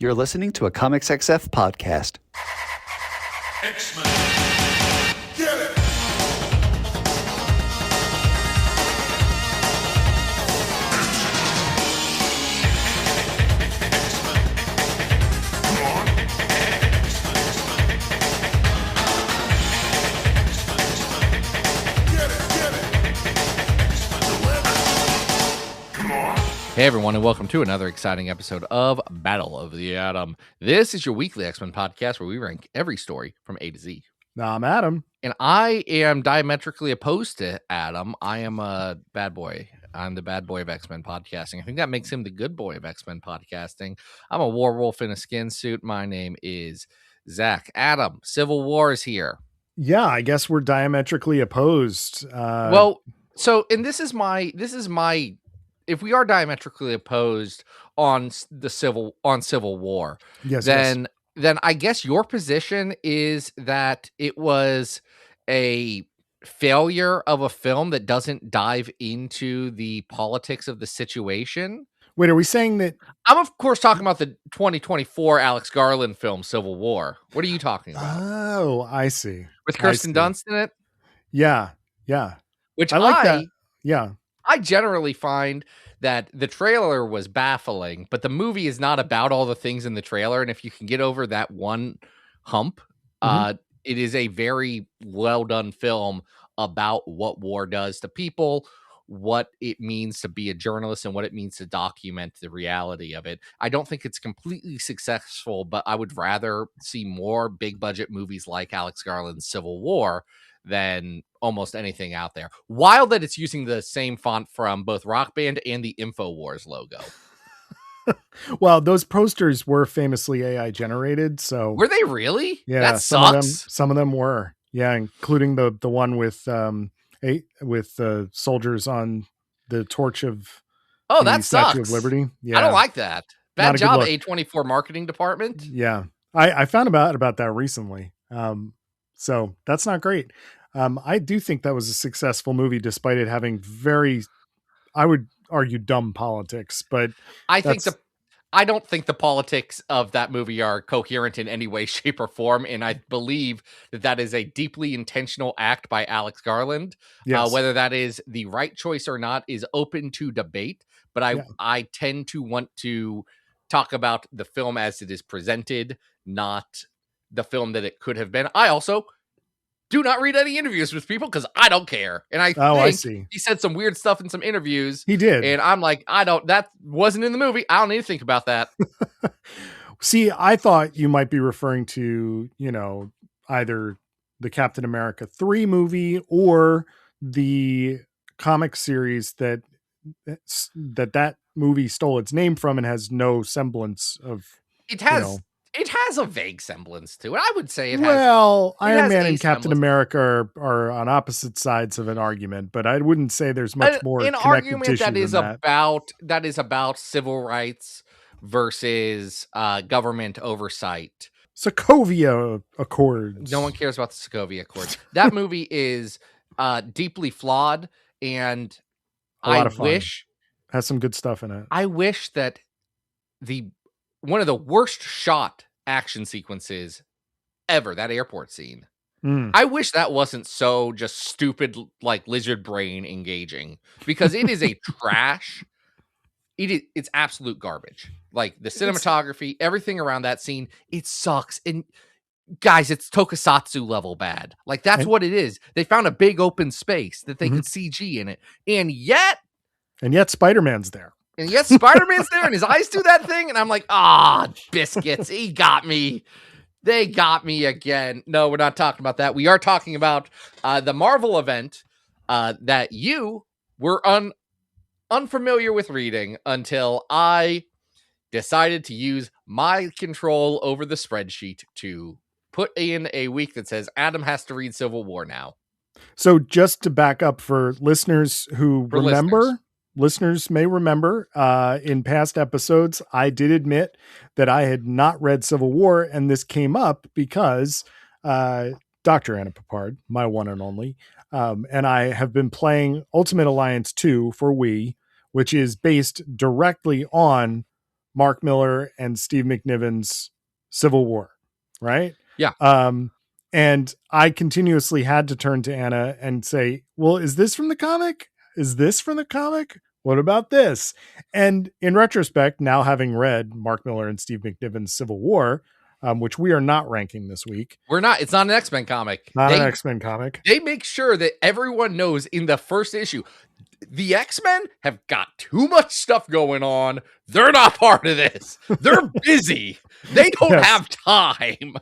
You're listening to a Comics XF podcast. X-Men. Get it! Hey everyone, and welcome to another exciting episode of Battle of the Atom. This is your weekly X-Men podcast where we rank every story from A to Z. I'm Adam. And I am diametrically opposed to Adam. I am a bad boy. I'm the bad boy of X-Men podcasting. I think that makes him the good boy of X-Men podcasting. I'm a werewolf in a skin suit. My name is Zach. Adam, Civil War is here. Yeah, I guess we're diametrically opposed. This is my if we are diametrically opposed on Civil War, then I guess your position is that it was a failure of a film that doesn't dive into the politics of the situation. Wait, are we saying that? I'm of course talking about the 2024 Alex Garland film Civil War. What are you talking about? Oh, I see. With Kirsten Dunst in it? Yeah. Which I like that. Yeah. I generally find that the trailer was baffling, but the movie is not about all the things in the trailer. And if you can get over that one hump, it is a very well done film about what war does to people, what it means to be a journalist, and what it means to document the reality of it. I don't think it's completely successful, but I would rather see more big budget movies like Alex Garland's Civil War than almost anything out there. Wild that it's using the same font from both Rock Band and the InfoWars logo. Well, those posters were famously AI generated, so were they really? Yeah, that sucks. Some of them were, yeah, including the one with soldiers on the torch of that Statue sucks. of Liberty. Yeah, I don't like that. Bad job, A24 marketing department. Yeah, I found about that recently. So that's not great. I do think that was a successful movie, despite it having very, I would argue, dumb politics. But I don't think the politics of that movie are coherent in any way, shape, or form. And I believe that is a deeply intentional act by Alex Garland. Yes. Whether that is the right choice or not is open to debate. But I tend to want to talk about the film as it is presented, not the film that it could have been. I also do not read any interviews with people because I don't care. And I see. He said some weird stuff in some interviews. He did. And I'm like, that wasn't in the movie. I don't need to think about that. See, I thought you might be referring to, either the Captain America 3 movie or the comic series that movie stole its name from and has no semblance of. It has a vague semblance to it. I would say Iron Man and Captain America are on opposite sides of an argument, but I wouldn't say there's much more an argument that is about civil rights versus government oversight. Sokovia Accords. No one cares about the Sokovia Accords. That movie is deeply flawed, and I wish has some good stuff in it. I wish that one of the worst shot action sequences ever, that airport scene. I wish that wasn't so just stupid, like lizard brain engaging, because it is a trash. It's absolute garbage. Like the cinematography, everything around that scene, it sucks. And guys, it's tokusatsu level bad. Like that's what it is. They found a big open space that they could CG in it. And yet Spider-Man's there. And yet Spider-Man's there and his eyes do that thing. And I'm like, biscuits. He got me. They got me again. No, we're not talking about that. We are talking about the Marvel event that you were unfamiliar with reading until I decided to use my control over the spreadsheet to put in a week that says Adam has to read Civil War now. So just to back up for listeners who remember... Listeners may remember in past episodes, I did admit that I had not read Civil War, and this came up because Dr. Anna Papard, my one and only, and I have been playing Ultimate Alliance 2 for Wii, which is based directly on Mark Miller and Steve McNiven's Civil War, right? Yeah. And I continuously had to turn to Anna and say, well, is this from the comic? Is this from the comic? What about this? And in retrospect, now having read Mark Miller and Steve McNiven's Civil War, which we are not ranking this week. We're not. It's not an X-Men comic. Not an X-Men comic. They make sure that everyone knows in the first issue, the X-Men have got too much stuff going on. They're not part of this. They're busy. They don't have time.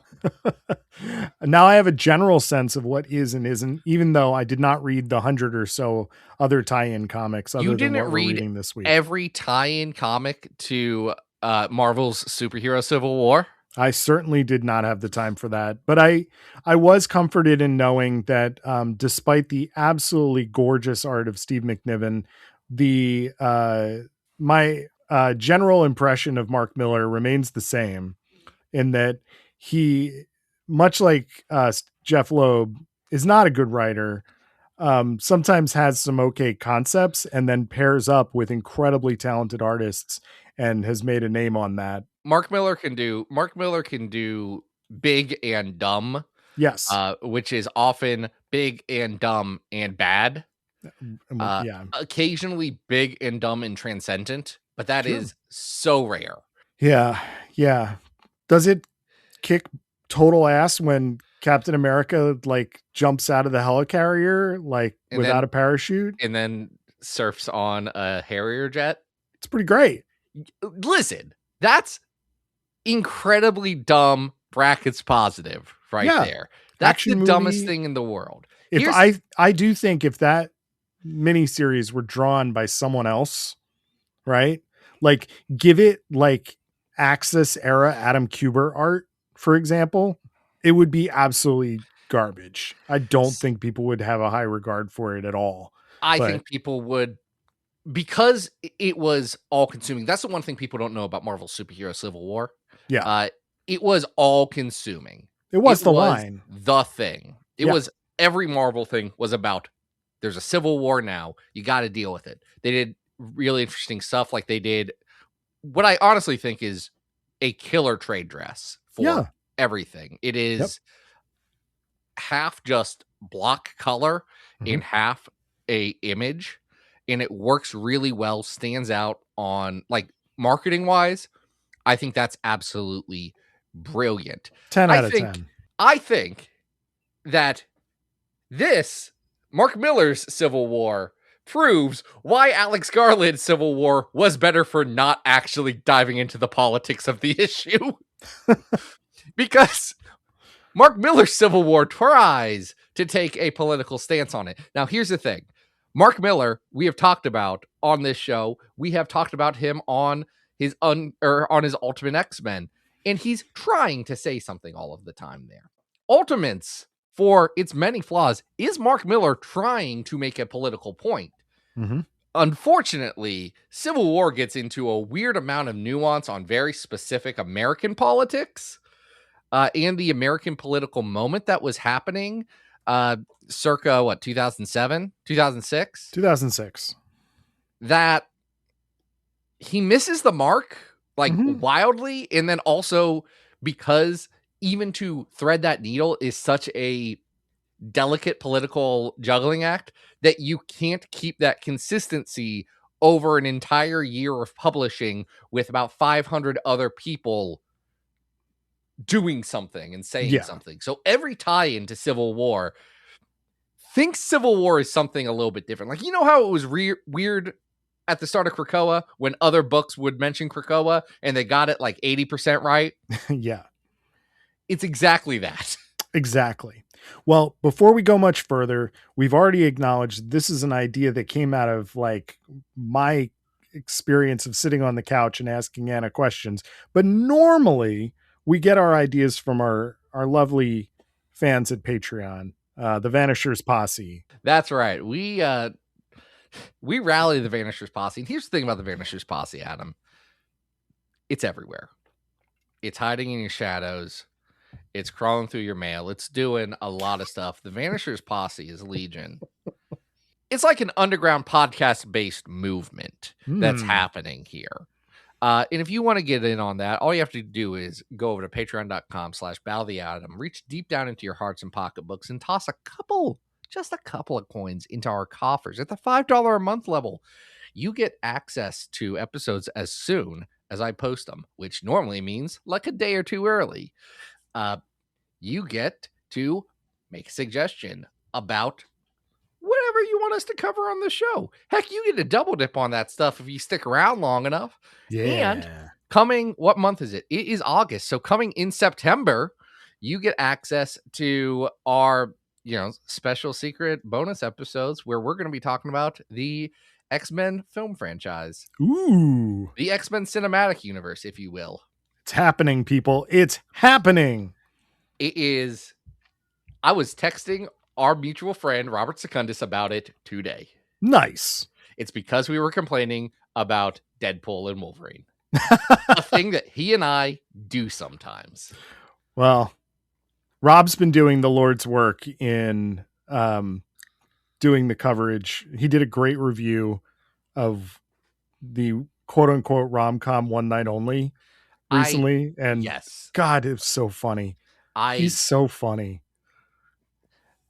Now I have a general sense of what is and isn't, even though I did not read the 100 or so other tie-in comics other than what we're reading this week. Every tie-in comic to Marvel's superhero Civil War? I certainly did not have the time for that, but I was comforted in knowing that despite the absolutely gorgeous art of Steve McNiven, my general impression of Mark Miller remains the same, in that he, much like Jeff Loeb, is not a good writer. Sometimes has some okay concepts and then pairs up with incredibly talented artists and has made a name on that. Mark Miller can do big and dumb. Yes. Which is often big and dumb and bad. Yeah. Occasionally big and dumb and transcendent, but that is so rare. Yeah. Yeah. Does it kick total ass when Captain America like jumps out of the helicarrier without a parachute and then surfs on a Harrier jet? It's pretty great. Listen, that's incredibly dumb brackets positive there. That's Action the dumbest movie. thing in the world. I do think if that miniseries were drawn by someone else, right? Like give it like Axis era Adam Kubert art, for example, it would be absolutely garbage. I don't think people would have a high regard for it at all. I think people would, because it was all consuming. That's the one thing people don't know about Marvel's superhero Civil War. Yeah. It was all consuming. It was line. The thing. It was every Marvel thing was about, there's a Civil War now. You got to deal with it. They did really interesting stuff. Like they did what I honestly think is a killer trade dress for everything. It is half just block color and half a image. And it works really well, stands out on like marketing wise. I think that's absolutely brilliant. 10 out of 10. I think that this Mark Miller's Civil War proves why Alex Garland's Civil War was better for not actually diving into the politics of the issue. Because Mark Miller's Civil War tries to take a political stance on it. Now, here's the thing. Mark Miller, we have talked about on this show. We have talked about him on his on his Ultimate X-Men, and he's trying to say something all of the time there. Ultimates, for its many flaws, is Mark Miller trying to make a political point. Unfortunately, Civil War gets into a weird amount of nuance on very specific American politics and the American political moment that was happening circa 2007, 2006? 2006. That he misses the mark wildly. And then also because even to thread that needle is such a delicate political juggling act that you can't keep that consistency over an entire year of publishing with about 500 other people doing something and saying something. So every tie into Civil War thinks Civil War is something a little bit different. Like, you know how it was weird at the start of Krakoa when other books would mention Krakoa and they got it like 80% right? Yeah. It's exactly that. Exactly. Well, before we go much further, we've already acknowledged this is an idea that came out of like my experience of sitting on the couch and asking Anna questions. But normally we get our ideas from our lovely fans at Patreon, the Vanishers Posse. That's right. We rally the Vanishers Posse. And here's the thing about the Vanishers Posse, Adam. It's everywhere. It's hiding in your shadows. It's crawling through your mail. It's doing a lot of stuff. The Vanishers Posse is legion. It's like an underground podcast-based movement that's happening here. And if you want to get in on that, all you have to do is go over to patreon.com/BattleTheAtom, reach deep down into your hearts and pocketbooks, and toss just a couple of coins into our coffers at the $5 a month level. You get access to episodes as soon as I post them, which normally means like a day or two early. You get to make a suggestion about whatever you want us to cover on the show. Heck, you get a double dip on that stuff if you stick around long enough. Yeah. And coming, what month is it? It is August. So coming in September, you get access to our, special secret bonus episodes where we're going to be talking about the X-Men film franchise. Ooh. The X-Men cinematic universe, if you will. It's happening, people. It's happening. It is. I was texting our mutual friend, Robert Secundus, about it today. Nice. It's because we were complaining about Deadpool and Wolverine. A thing that he and I do sometimes. Well, Rob's been doing the Lord's work in doing the coverage. He did a great review of the quote unquote rom-com One Night Only recently. And yes, God, it's so funny. He's so funny.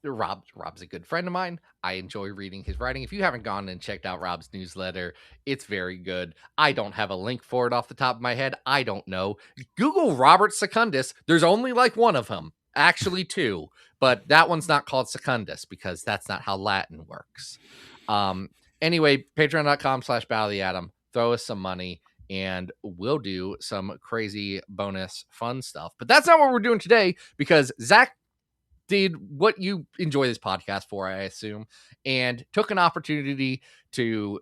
Rob's a good friend of mine. I enjoy reading his writing. If you haven't gone and checked out Rob's newsletter, it's very good. I don't have a link for it off the top of my head. I don't know. Google Robert Secundus. There's only like one of them. Actually two. But that one's not called Secundus because that's not how Latin works. Anyway, patreon.com/BattleTheAtom. Throw us some money and we'll do some crazy bonus fun stuff. But that's not what we're doing today because Zach did what you enjoy this podcast for, I assume, and took an opportunity to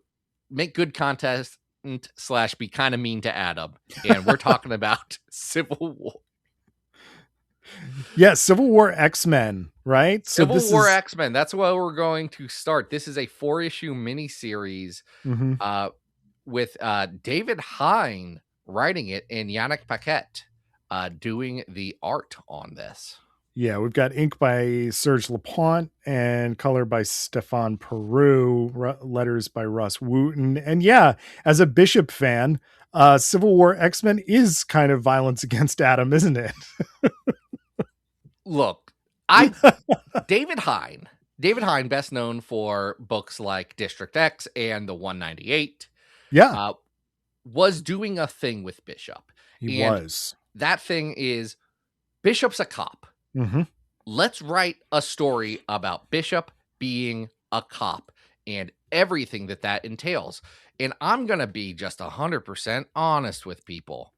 make good content / be kind of mean to Adam. And we're talking about Civil War. Yeah, Civil War X-Men, right? Civil War X-Men. That's where we're going to start. This is a 4-issue miniseries with David Hine writing it and Yannick Paquette doing the art on this. Yeah, we've got ink by Serge Lapointe and color by Stefan Peru, letters by Russ Wooten. And yeah, as a Bishop fan, Civil War X-Men is kind of violence against Adam, isn't it? Look, David Hine, best known for books like District X and the 198. Yeah. Was doing a thing with Bishop. He was. That thing is Bishop's a cop. Mm-hmm. Let's write a story about Bishop being a cop and everything that entails. And I'm going to be just 100% honest with people.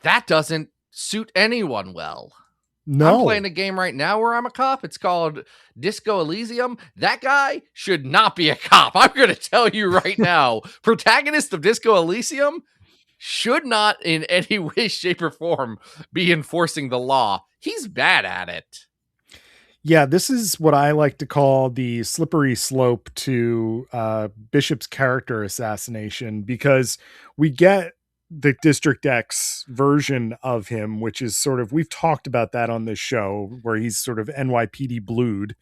That doesn't suit anyone well. No. I'm playing a game right now where I'm a cop. It's called Disco Elysium. That guy should not be a cop. I'm going to tell you right now. Protagonist of Disco Elysium should not in any way, shape, or form be enforcing the law. He's bad at it. Yeah, this is what I like to call the slippery slope to Bishop's character assassination, because we get the District X version of him, which is sort of, we've talked about that on this show, where he's sort of NYPD blued.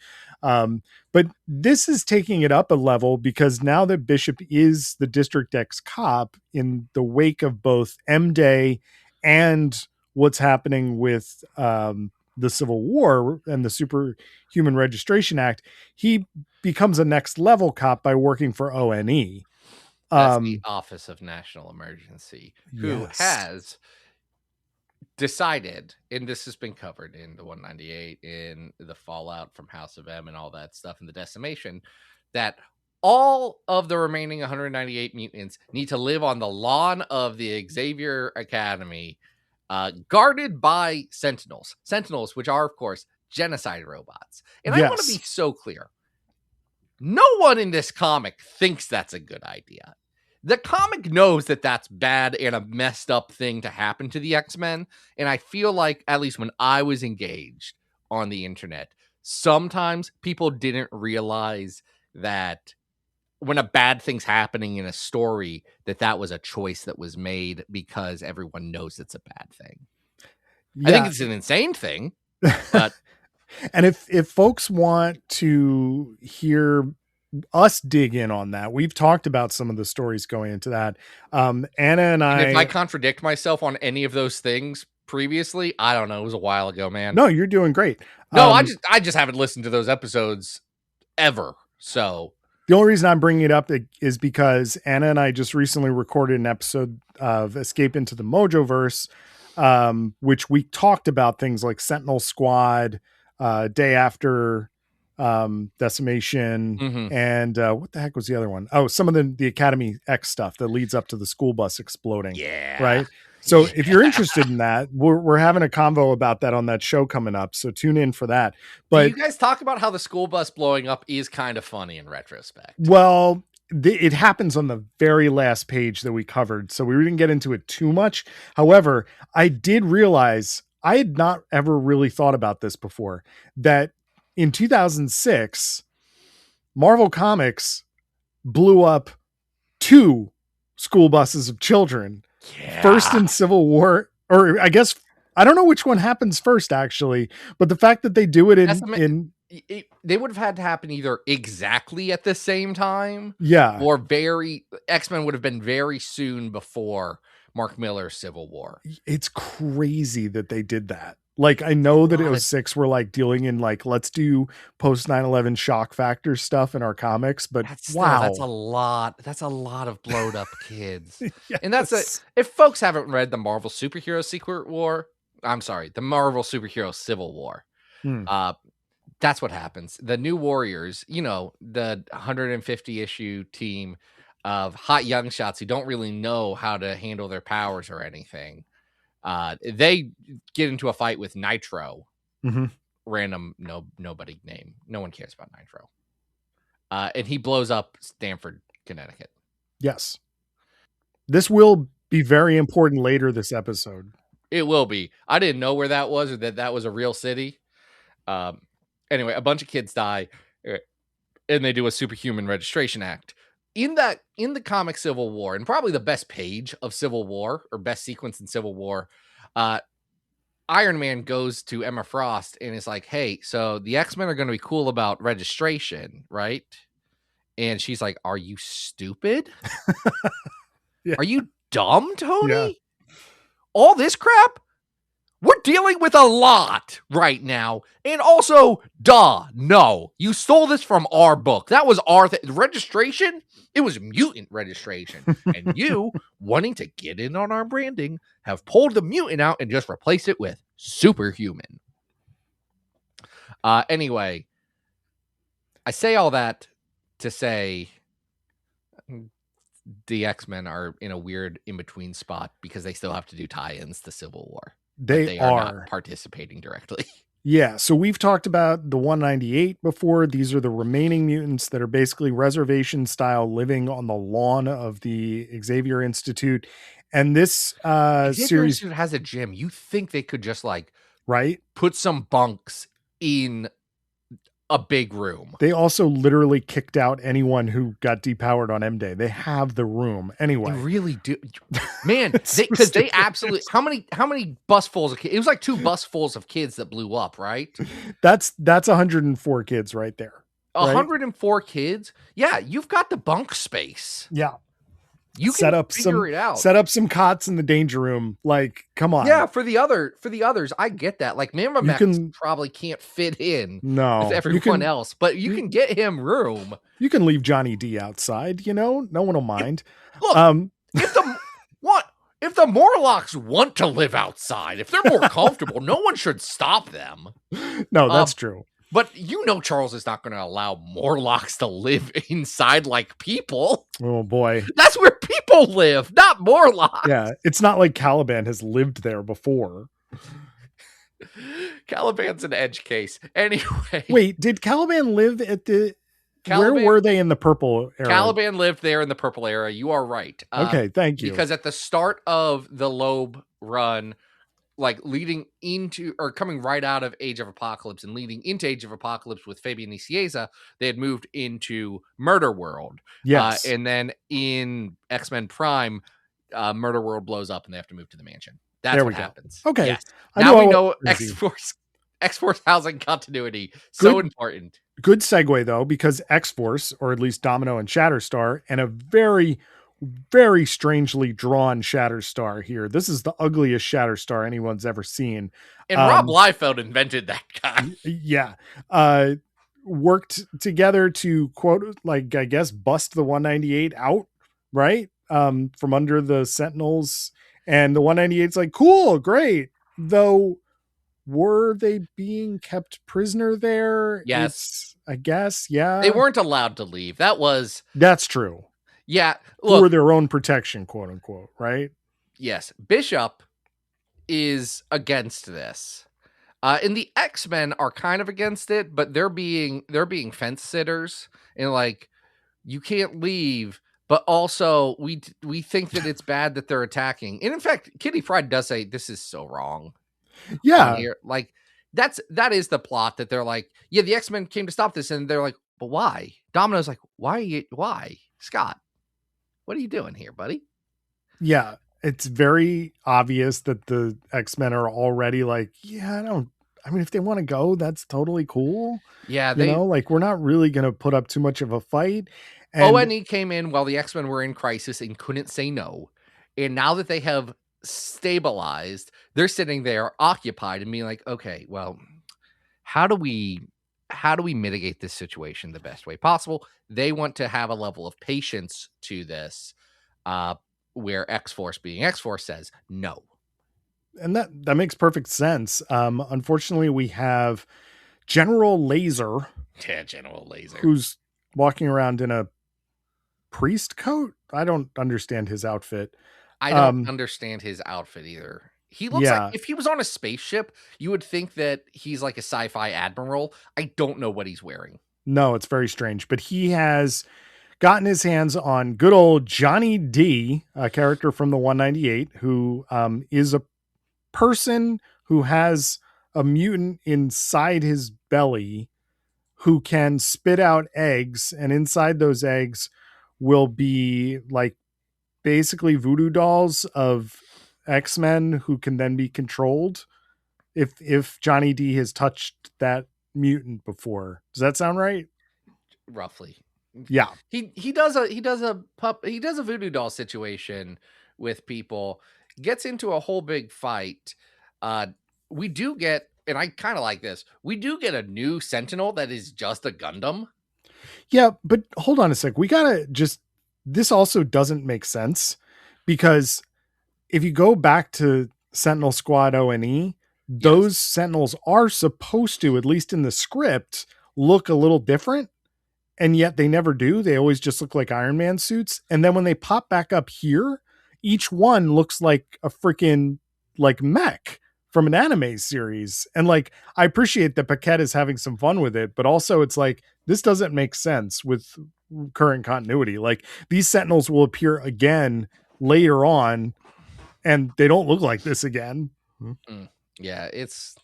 But this is taking it up a level, because now that Bishop is the District X cop, in the wake of both M-Day and what's happening with the Civil War and the Superhuman Registration Act, he becomes a next level cop by working for ONE. That's the Office of National Emergency, who yes. has decided, and this has been covered in the 198, in the fallout from House of M and all that stuff, and the decimation, that all of the remaining 198 mutants need to live on the lawn of the Xavier Academy, guarded by Sentinels. Sentinels, which are, of course, genocide robots. And I want to be so clear. No one in this comic thinks that's a good idea. The comic knows that that's bad and a messed up thing to happen to the X-Men. And I feel like, at least when I was engaged on the internet, sometimes people didn't realize that when a bad thing's happening in a story, that was a choice that was made because everyone knows it's a bad thing. Yeah. I think it's an insane thing, but and if folks want to hear us dig in on that. We've talked about some of the stories going into that. Anna and if I contradict myself on any of those things previously, I don't know. It was a while ago, man. No, you're doing great. No, I just haven't listened to those episodes ever. So the only reason I'm bringing it up is because Anna and I just recently recorded an episode of Escape into the Mojoverse, which we talked about things like Sentinel Squad, Day After Decimation, and what the heck was the other one? Oh, some of the Academy X stuff that leads up to the school bus exploding. Yeah. Right. So if you're interested in that, we're having a convo about that on that show coming up. So tune in for that. But you guys talk about how the school bus blowing up is kind of funny in retrospect. Well, it happens on the very last page that we covered, so we didn't get into it too much. However, I did realize I had not ever really thought about this before, that in 2006, Marvel Comics blew up 2 school buses of children. Yeah. First in Civil War, or I guess I don't know which one happens first, actually, but the fact that they do it they would have had to happen either exactly at the same time, or X-Men would have been very soon before Mark Miller's Civil War. It's crazy that they did that. Like, I know that it was 6 were like dealing in like, let's do post 9/11 shock factor stuff in our comics, but that's a lot of blowed up kids. Yes. And if folks haven't read the Marvel Superhero the Marvel Superhero Civil War, that's what happens. The New Warriors, the 150 issue team of hot young shots who don't really know how to handle their powers or anything. They get into a fight with Nitro, random nobody name. No one cares about Nitro. And he blows up Stamford, Connecticut. Yes. This will be very important later this episode. It will be. I didn't know where that was, or that was a real city. Anyway, a bunch of kids die, and they do a superhuman registration act. In the comic Civil War, and probably the best page of Civil War, or best sequence in Civil War, Iron Man goes to Emma Frost and is like, hey, so the X-Men are going to be cool about registration, right? And she's like, are you stupid? Yeah. Are you dumb, Tony? Yeah. All this crap? We're dealing with a lot right now. And also, no. You stole this from our book. That was our registration. It was mutant registration. And you, wanting to get in on our branding, have pulled the mutant out and just replaced it with superhuman. Anyway, I say all that to say the X-Men are in a weird in-between spot because they still have to do tie-ins to Civil War. They are not participating directly. Yeah, so we've talked about the 198 before. These are the remaining mutants that are basically reservation style living on the lawn of the Xavier Institute. And this series has a gym. You think they could just right? Put some bunks in a big room. They also literally kicked out anyone who got depowered on M Day. They have the room anyway. They really do, man. Because they absolutely. How many busfuls of kids? It was like 2 busfuls of kids that blew up, right? That's 104 kids right there. 104 kids. Yeah, you've got the bunk space. Yeah. You can figure it out. Set up some cots in the danger room. Like, come on. Yeah, for the others, I get that. Like, Mammoth probably can't fit in with everyone else, but you can get him room. You can leave Johnny D outside, no one will mind. Look, if the Morlocks want to live outside, if they're more comfortable, no one should stop them. No, that's true. But Charles is not going to allow Morlocks to live inside like people. Oh, boy. That's where people live, not Morlocks. Yeah, it's not like Caliban has lived there before. Caliban's an edge case. Anyway. Wait, did Caliban live at the... Where were they in the purple era? Caliban lived there in the purple era. You are right. Okay, thank you. Because at the start of the Loeb run... leading into or coming right out of Age of Apocalypse and leading into Age of Apocalypse with Fabian Nicieza, they had moved into Murder World. Yes. And then in X-Men Prime, Murder World blows up and they have to move to the mansion. That's what happens. Okay. Yes. Now we know X-Force housing continuity. So important. good segue though, because X-Force, or at least Domino and Shatterstar, and a very, very strangely drawn Shatterstar here. This is the ugliest Shatterstar anyone's ever seen. And Rob Liefeld invented that guy. Yeah. Worked together to quote, like, I guess, bust the 198 out, right? From under the Sentinels. And the 198's like, cool, great. Though, were they being kept prisoner there? Yes. I guess, yeah. They weren't allowed to leave. That's true. Yeah. Look, for their own protection, quote unquote, right? Yes. Bishop is against this. And the X-Men are kind of against it, but they're being fence sitters and like, you can't leave, but also we think that it's bad that they're attacking. And in fact, Kitty Pryde does say this is so wrong. Yeah. Like that is the plot, that they're like, yeah, the X-Men came to stop this, and they're like, but why? Domino's like, why? Scott, what are you doing here, buddy? Yeah. It's very obvious that the X-Men are already like, yeah, if they want to go, that's totally cool. Yeah. Like, we're not really going to put up too much of a fight. And ONE came in while the X-Men were in crisis and couldn't say no. And now that they have stabilized, they're sitting there occupied and being like, okay, well, how do we mitigate this situation the best way possible? They want to have a level of patience to this, where X-Force being X-Force says no. And that makes perfect sense. Unfortunately, we have General Laser. Yeah, General Laser. Who's walking around in a priest coat. I don't understand his outfit. I don't understand his outfit either. He looks like, if he was on a spaceship, you would think that he's like a sci-fi admiral. I don't know what he's wearing. No, it's very strange. But he has gotten his hands on good old Johnny D, a character from the 198, who is a person who has a mutant inside his belly who can spit out eggs, and inside those eggs will be like basically voodoo dolls of X-Men who can then be controlled if Johnny D has touched that mutant before. Does that sound right? Roughly. Yeah. He does a voodoo doll situation with people, gets into a whole big fight. We do get, and I kind of like this, we do get a new Sentinel that is just a Gundam. Yeah, but hold on a sec. This also doesn't make sense, because if you go back to Sentinel Squad ONE, those Sentinels are supposed to, at least in the script, look a little different. And yet they never do. They always just look like Iron Man suits. And then when they pop back up here, each one looks like a freaking like mech from an anime series. And like, I appreciate that Paquette is having some fun with it, but also it's like, this doesn't make sense with current continuity. Like, these Sentinels will appear again later on and they don't look like this again. Yeah, it's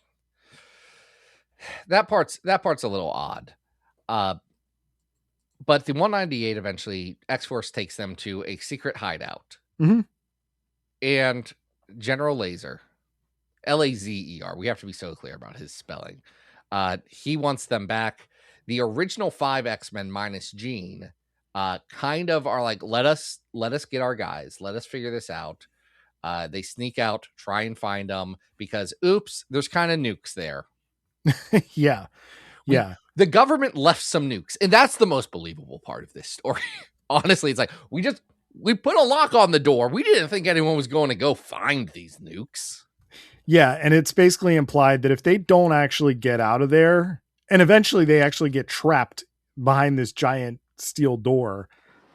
that part's a little odd. But the 198 eventually, X-Force takes them to a secret hideout. Mm-hmm. And General Laser, Lazer, we have to be so clear about his spelling. He wants them back. The original 5 X-Men minus Jean kind of are like, let us get our guys. Let us figure this out. They sneak out, try and find them, because oops, there's kind of nukes there. Yeah. Yeah. The government left some nukes, and that's the most believable part of this story. Honestly, it's like, we put a lock on the door. We didn't think anyone was going to go find these nukes. Yeah, and it's basically implied that if they don't actually get out of there, and eventually they actually get trapped behind this giant steel door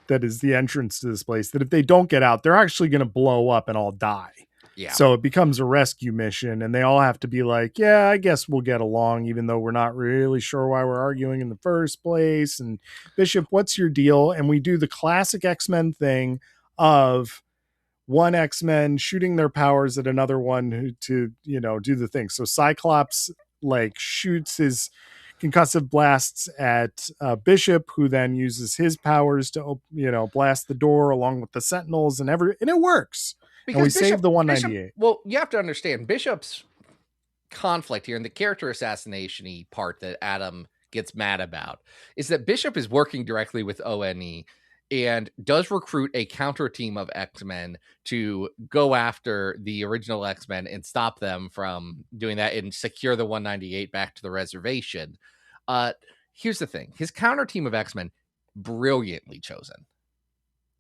that is the entrance to this place, that if they don't get out, they're actually going to blow up and all die. Yeah. So it becomes a rescue mission, and they all have to be like, yeah, I guess we'll get along, even though we're not really sure why we're arguing in the first place. And Bishop, what's your deal? And we do the classic X-Men thing of one X-Men shooting their powers at another one to, do the thing. So Cyclops like shoots his concussive blasts at Bishop, who then uses his powers to, blast the door along with the Sentinels and it works. Because we saved the 198. Well, you have to understand Bishop's conflict here and the character assassination-y part that Adam gets mad about is that Bishop is working directly with ONE and does recruit a counter team of X-Men to go after the original X-Men and stop them from doing that and secure the 198 back to the reservation. Here's the thing. His counter team of X-Men, brilliantly chosen.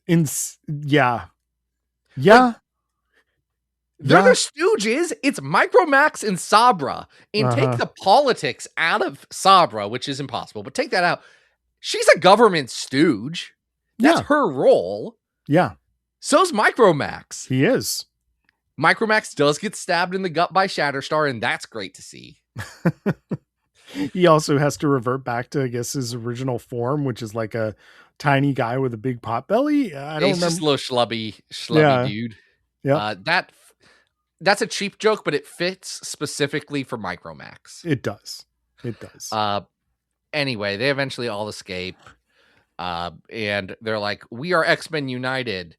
Yeah. They're the Stooges. It's Micromax and Sabra. And take the politics out of Sabra, which is impossible, but take that out. She's a government stooge. That's her role. Yeah. So's Micromax. He is. Micromax does get stabbed in the gut by Shatterstar, and that's great to see. He also has to revert back to, I guess, his original form, which is like a tiny guy with a big pot belly. I don't remember. Just a little schlubby dude. Yeah. That's a cheap joke, but it fits specifically for Micromax. It does. Anyway, they eventually all escape. And they're like, we are X-Men United.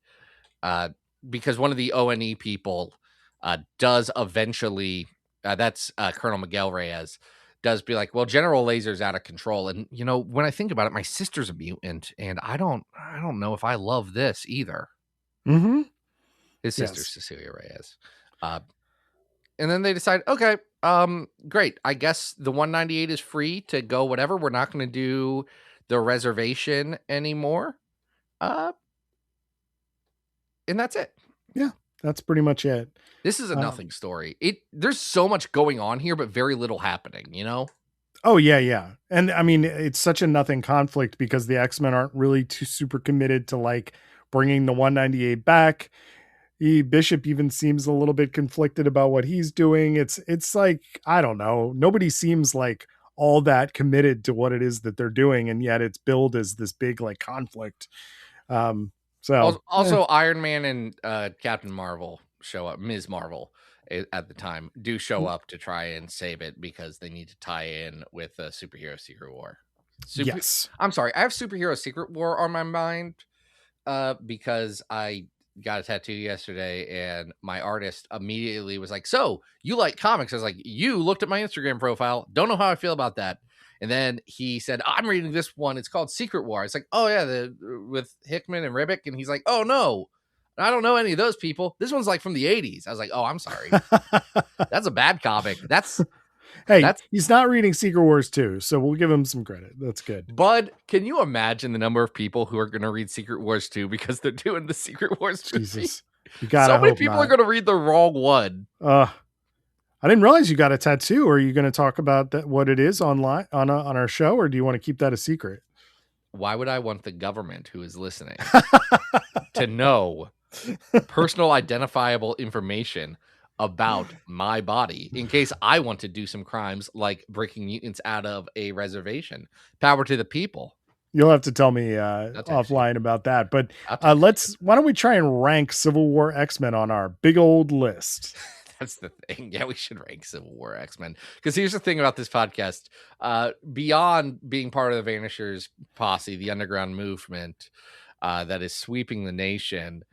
Because one of the ONE people does eventually, that's Colonel Miguel Reyes, does be like, well, General Laser's out of control. And, you know, when I think about it, my sister's a mutant, and I don't know if I love this either. Mm-hmm. His sister's Cecilia Reyes. And then they decide, okay, great. I guess the 198 is free to go whatever. We're not going to do the reservation anymore. And that's it. Yeah, that's pretty much it. This is a nothing story. There's so much going on here, but very little happening, you know? Oh, yeah. And I mean, it's such a nothing conflict because the X-Men aren't really too super committed to like bringing the 198 back. Bishop even seems a little bit conflicted about what he's doing. It's like, I don't know. Nobody seems like all that committed to what it is that they're doing. And yet it's billed as this big like conflict. Iron Man and Captain Marvel show up. Ms. Marvel at the time do show up to try and save it because they need to tie in with Superhero Secret War. Yes. I'm sorry. I have Superhero Secret War on my mind because I got a tattoo yesterday and my artist immediately was like, so you like comics? I was like, you looked at my Instagram profile. Don't know how I feel about that. And then he said, I'm reading this one. It's called Secret War. It's like, oh yeah, with Hickman and Ribic. And he's like, oh no, I don't know any of those people. This one's like from the 80s. I was like, oh, I'm sorry. That's a bad comic. He's not reading Secret Wars 2, so we'll give him some credit. That's good. Bud, can you imagine the number of people who are going to read Secret Wars 2 because they're doing the Secret Wars movie? Jesus. You gotta so many people are going to read the wrong one. I didn't realize you got a tattoo. Are you going to talk about what it is online on our show, or do you want to keep that a secret? Why would I want the government who is listening to know personal identifiable information about my body in case I want to do some crimes like breaking mutants out of a reservation? Power to the people. You'll have to tell me offline about that. But why don't we try and rank Civil War X-Men on our big old list? That's the thing. Yeah, we should rank Civil War X-Men. Because here's the thing about this podcast. Beyond being part of the Vanishers posse, the underground movement that is sweeping the nation,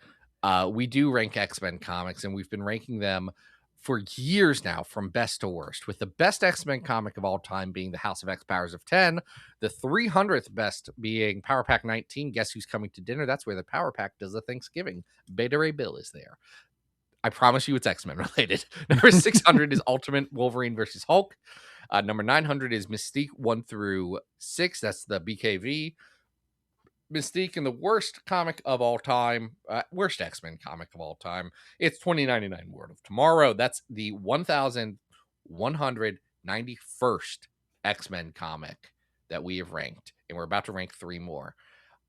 we do rank X-Men comics, and we've been ranking them for years now from best to worst, with the best X-Men comic of all time being the House of X Powers of 10, the 300th best being Power Pack 19, Guess Who's Coming to Dinner? That's where the Power Pack does the Thanksgiving. Beta Ray Bill is there. I promise you it's X-Men related. Number 600 is Ultimate Wolverine versus Hulk. Number 900 is Mystique 1 through 6. That's the BKV. Mystique in the worst comic of all time, worst X-Men comic of all time. It's 2099 World of Tomorrow. That's the 1191st X-Men comic that we have ranked, and we're about to rank 3 more.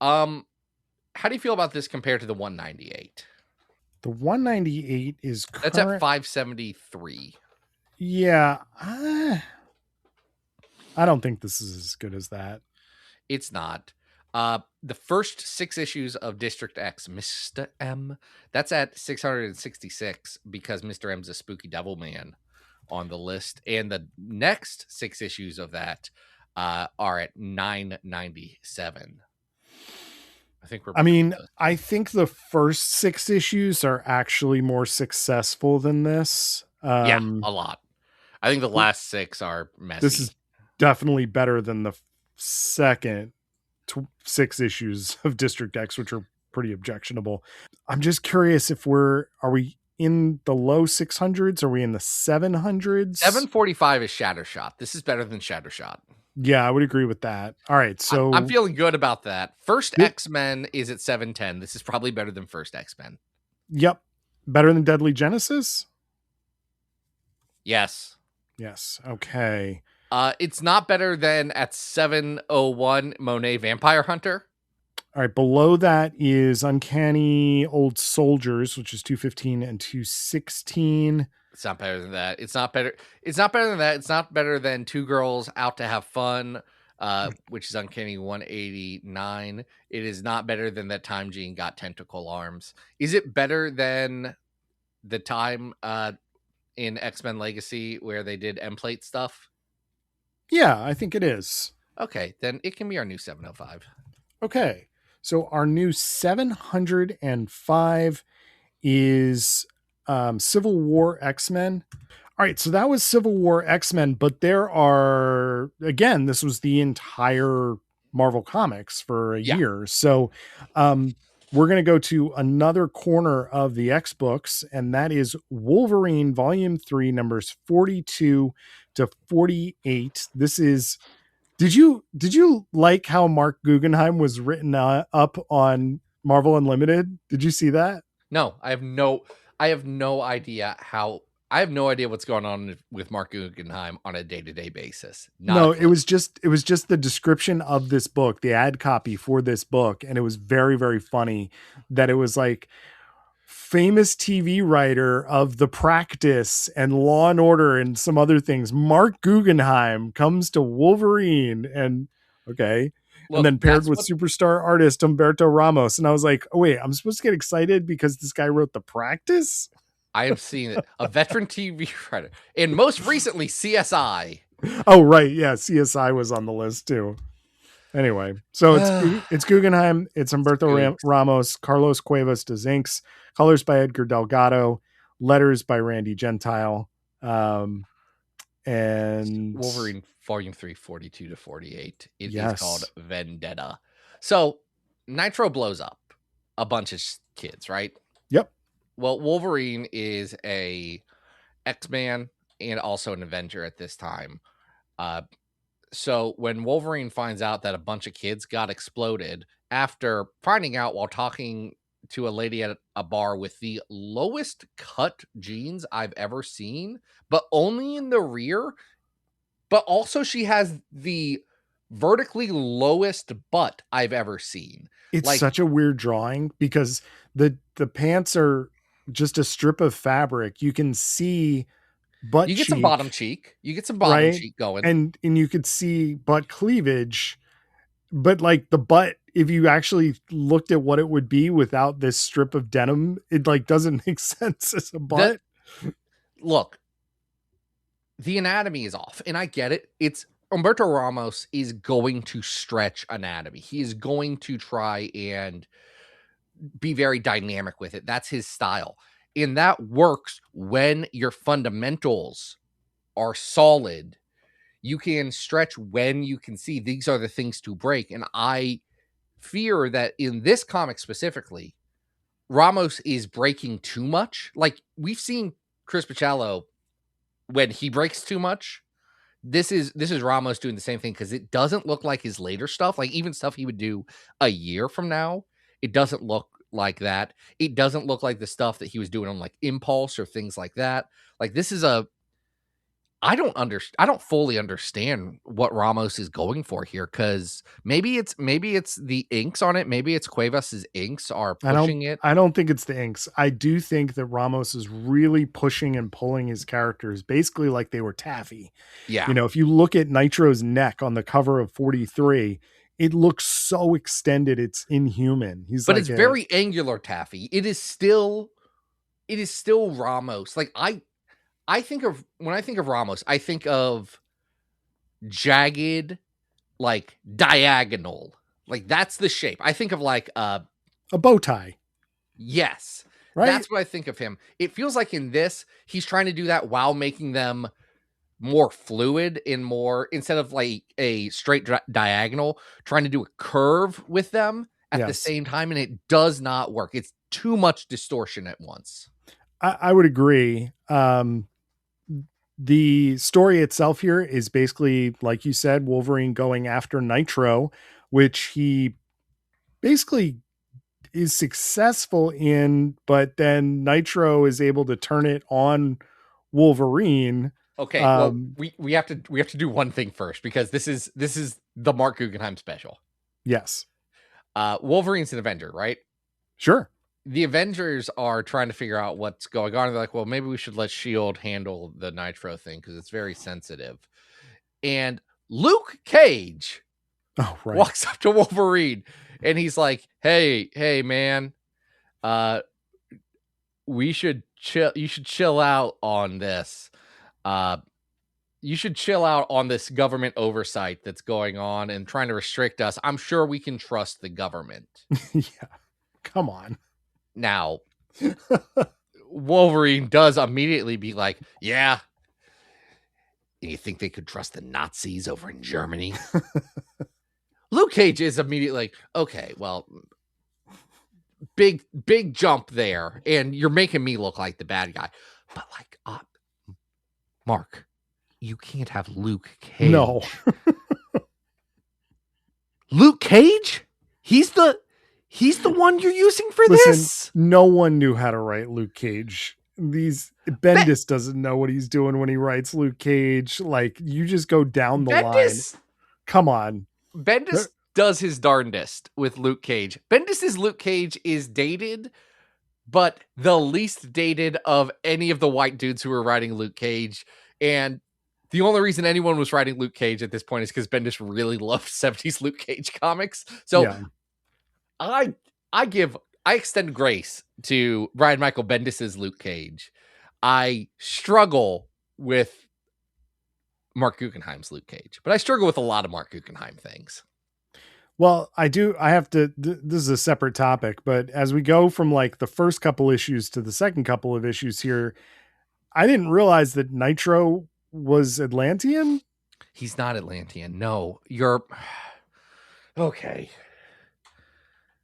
How do you feel about this compared to the 198? The 198 is current. That's at 573. Yeah. I don't think this is as good as that. It's not. The first 6 issues of District X, Mr. M, that's at 666 because Mr. M's a spooky devil man on the list. And the next 6 issues of that are at 997. I think the first 6 issues are actually more successful than this. Yeah, a lot. I think the last 6 are messy. definitely better than the second 6 issues of District X, which are pretty objectionable. I'm just curious if are we in the low 600s? Are we in the 700s? 745 is Shattershot. This is better than Shattershot. Yeah, I would agree with that. All right, so I'm feeling good about that. First X-Men is at 710. This is probably better than First X-Men. Yep. Better than Deadly Genesis? Yes. Yes. Okay. It's not better than at 701 Monet Vampire Hunter. All right, below that is Uncanny Old Soldiers, which is 215 and 216. It's not better than that. It's not better. It's not better than that. It's not better than Two Girls Out to Have Fun, which is Uncanny 189. It is not better than That Time Gene Got Tentacle Arms. Is it better than the time in X-Men Legacy where they did M-plate stuff? Yeah, I think it is. Okay, then it can be our new 705. Okay. So our new 705 is Civil War X-Men. All right, so that was Civil War X-Men, but there are, again, this was the entire Marvel Comics for a year. So we're going to go to another corner of the X books, and that is Wolverine Volume 3, numbers 42 to 48. This is... Did you like how Mark Guggenheim was written up on Marvel Unlimited? Did you see that? No, I have no idea what's going on with Mark Guggenheim on a day-to-day basis. It was just the description of this book, the ad copy for this book, and it was very, very funny that it was like famous TV writer of The Practice and Law and Order and some other things, Mark Guggenheim comes to Wolverine, and okay. Look, and then paired with superstar artist Humberto Ramos. And I was like, oh, wait, I'm supposed to get excited because this guy wrote The Practice? I have seen it. A veteran TV writer. And most recently, CSI. Oh, right. Yeah, CSI was on the list too. Anyway, so it's Guggenheim. It's Humberto Ramos. Carlos Cuevas does inks. Colors by Edgar Delgado. Letters by Randy Gentile. And Wolverine Volume 3, 42 to 48. It is called Vendetta. So Nitro blows up a bunch of kids, right? Yep. Well, Wolverine is a X-Man and also an Avenger at this time. So when Wolverine finds out that a bunch of kids got exploded after finding out while talking to a lady at a bar with the lowest cut jeans I've ever seen, but only in the rear, but also she has the vertically lowest butt I've ever seen. It's such a weird drawing because the pants are just a strip of fabric. You can see butt you get cheek, some bottom cheek. You get some bottom cheek going. And you could see butt cleavage. But like the butt, if you actually looked at what it would be without this strip of denim, it like doesn't make sense as a butt. Look, the anatomy is off, and I get it. It's Humberto Ramos is going to stretch anatomy. He is going to try and be very dynamic with it. That's his style. And that works when your fundamentals are solid. You can stretch when you can see these are the things to break. And I fear that in this comic specifically, Ramos is breaking too much. Like we've seen Chris Picciello when he breaks too much. This is Ramos doing the same thing because it doesn't look like his later stuff. Like even stuff he would do a year from now, it doesn't look like that. It doesn't look like the stuff that he was doing on like Impulse or things like that. Like this is I don't fully understand what Ramos is going for here because maybe it's the inks on it. Maybe it's Cuevas's inks are pushing it. I don't think it's the inks. I do think that Ramos is really pushing and pulling his characters basically like they were taffy. Yeah. You know, if you look at Nitro's neck on the cover of 43, it looks so extended. It's inhuman. But it's very angular taffy. It is still Ramos. Like when I think of Ramos, I think of jagged, like diagonal. Like that's the shape. I think of like a bow tie. Yes. Right. That's what I think of him. It feels like in this, he's trying to do that while making them more fluid and more, instead of like a straight diagonal, trying to do a curve with them at the same time, and it does not work. It's too much distortion at once. I would agree. The story itself here is basically, like you said, Wolverine going after Nitro, which he basically is successful in, but then Nitro is able to turn it on Wolverine. Okay, well, we have to do one thing first, because this is the Mark Guggenheim special. Yes. Wolverine's an Avenger, right? Sure. The Avengers are trying to figure out what's going on. They're like, well, maybe we should let S.H.I.E.L.D. handle the Nitro thing because it's very sensitive. And Luke Cage walks up to Wolverine and he's like, hey, man, we should chill. You should chill out on this. You should chill out on this government oversight that's going on and trying to restrict us. I'm sure we can trust the government. Yeah. Come on. Now, Wolverine does immediately be like, yeah. You think they could trust the Nazis over in Germany? Luke Cage is immediately like, okay, well, big jump there. And you're making me look like the bad guy. But like, Mark, you can't have Luke Cage. No. Luke Cage? He's the one you're using for this? No one knew how to write Luke Cage. Bendis doesn't know what he's doing when he writes Luke Cage. Like, you just go down the line. Come on. Bendis does his darndest with Luke Cage. Bendis's Luke Cage is dated, but the least dated of any of the white dudes who were writing Luke Cage. And the only reason anyone was writing Luke Cage at this point is because Bendis really loved 70s Luke Cage comics. So yeah. I extend grace to Brian Michael Bendis's Luke Cage. I struggle with Mark Guggenheim's Luke Cage, but I struggle with a lot of Mark Guggenheim things. Well, I have to, this is a separate topic, but as we go from like the first couple issues to the second couple of issues here, I didn't realize that Nitro was Atlantean. He's not Atlantean. No, you're okay.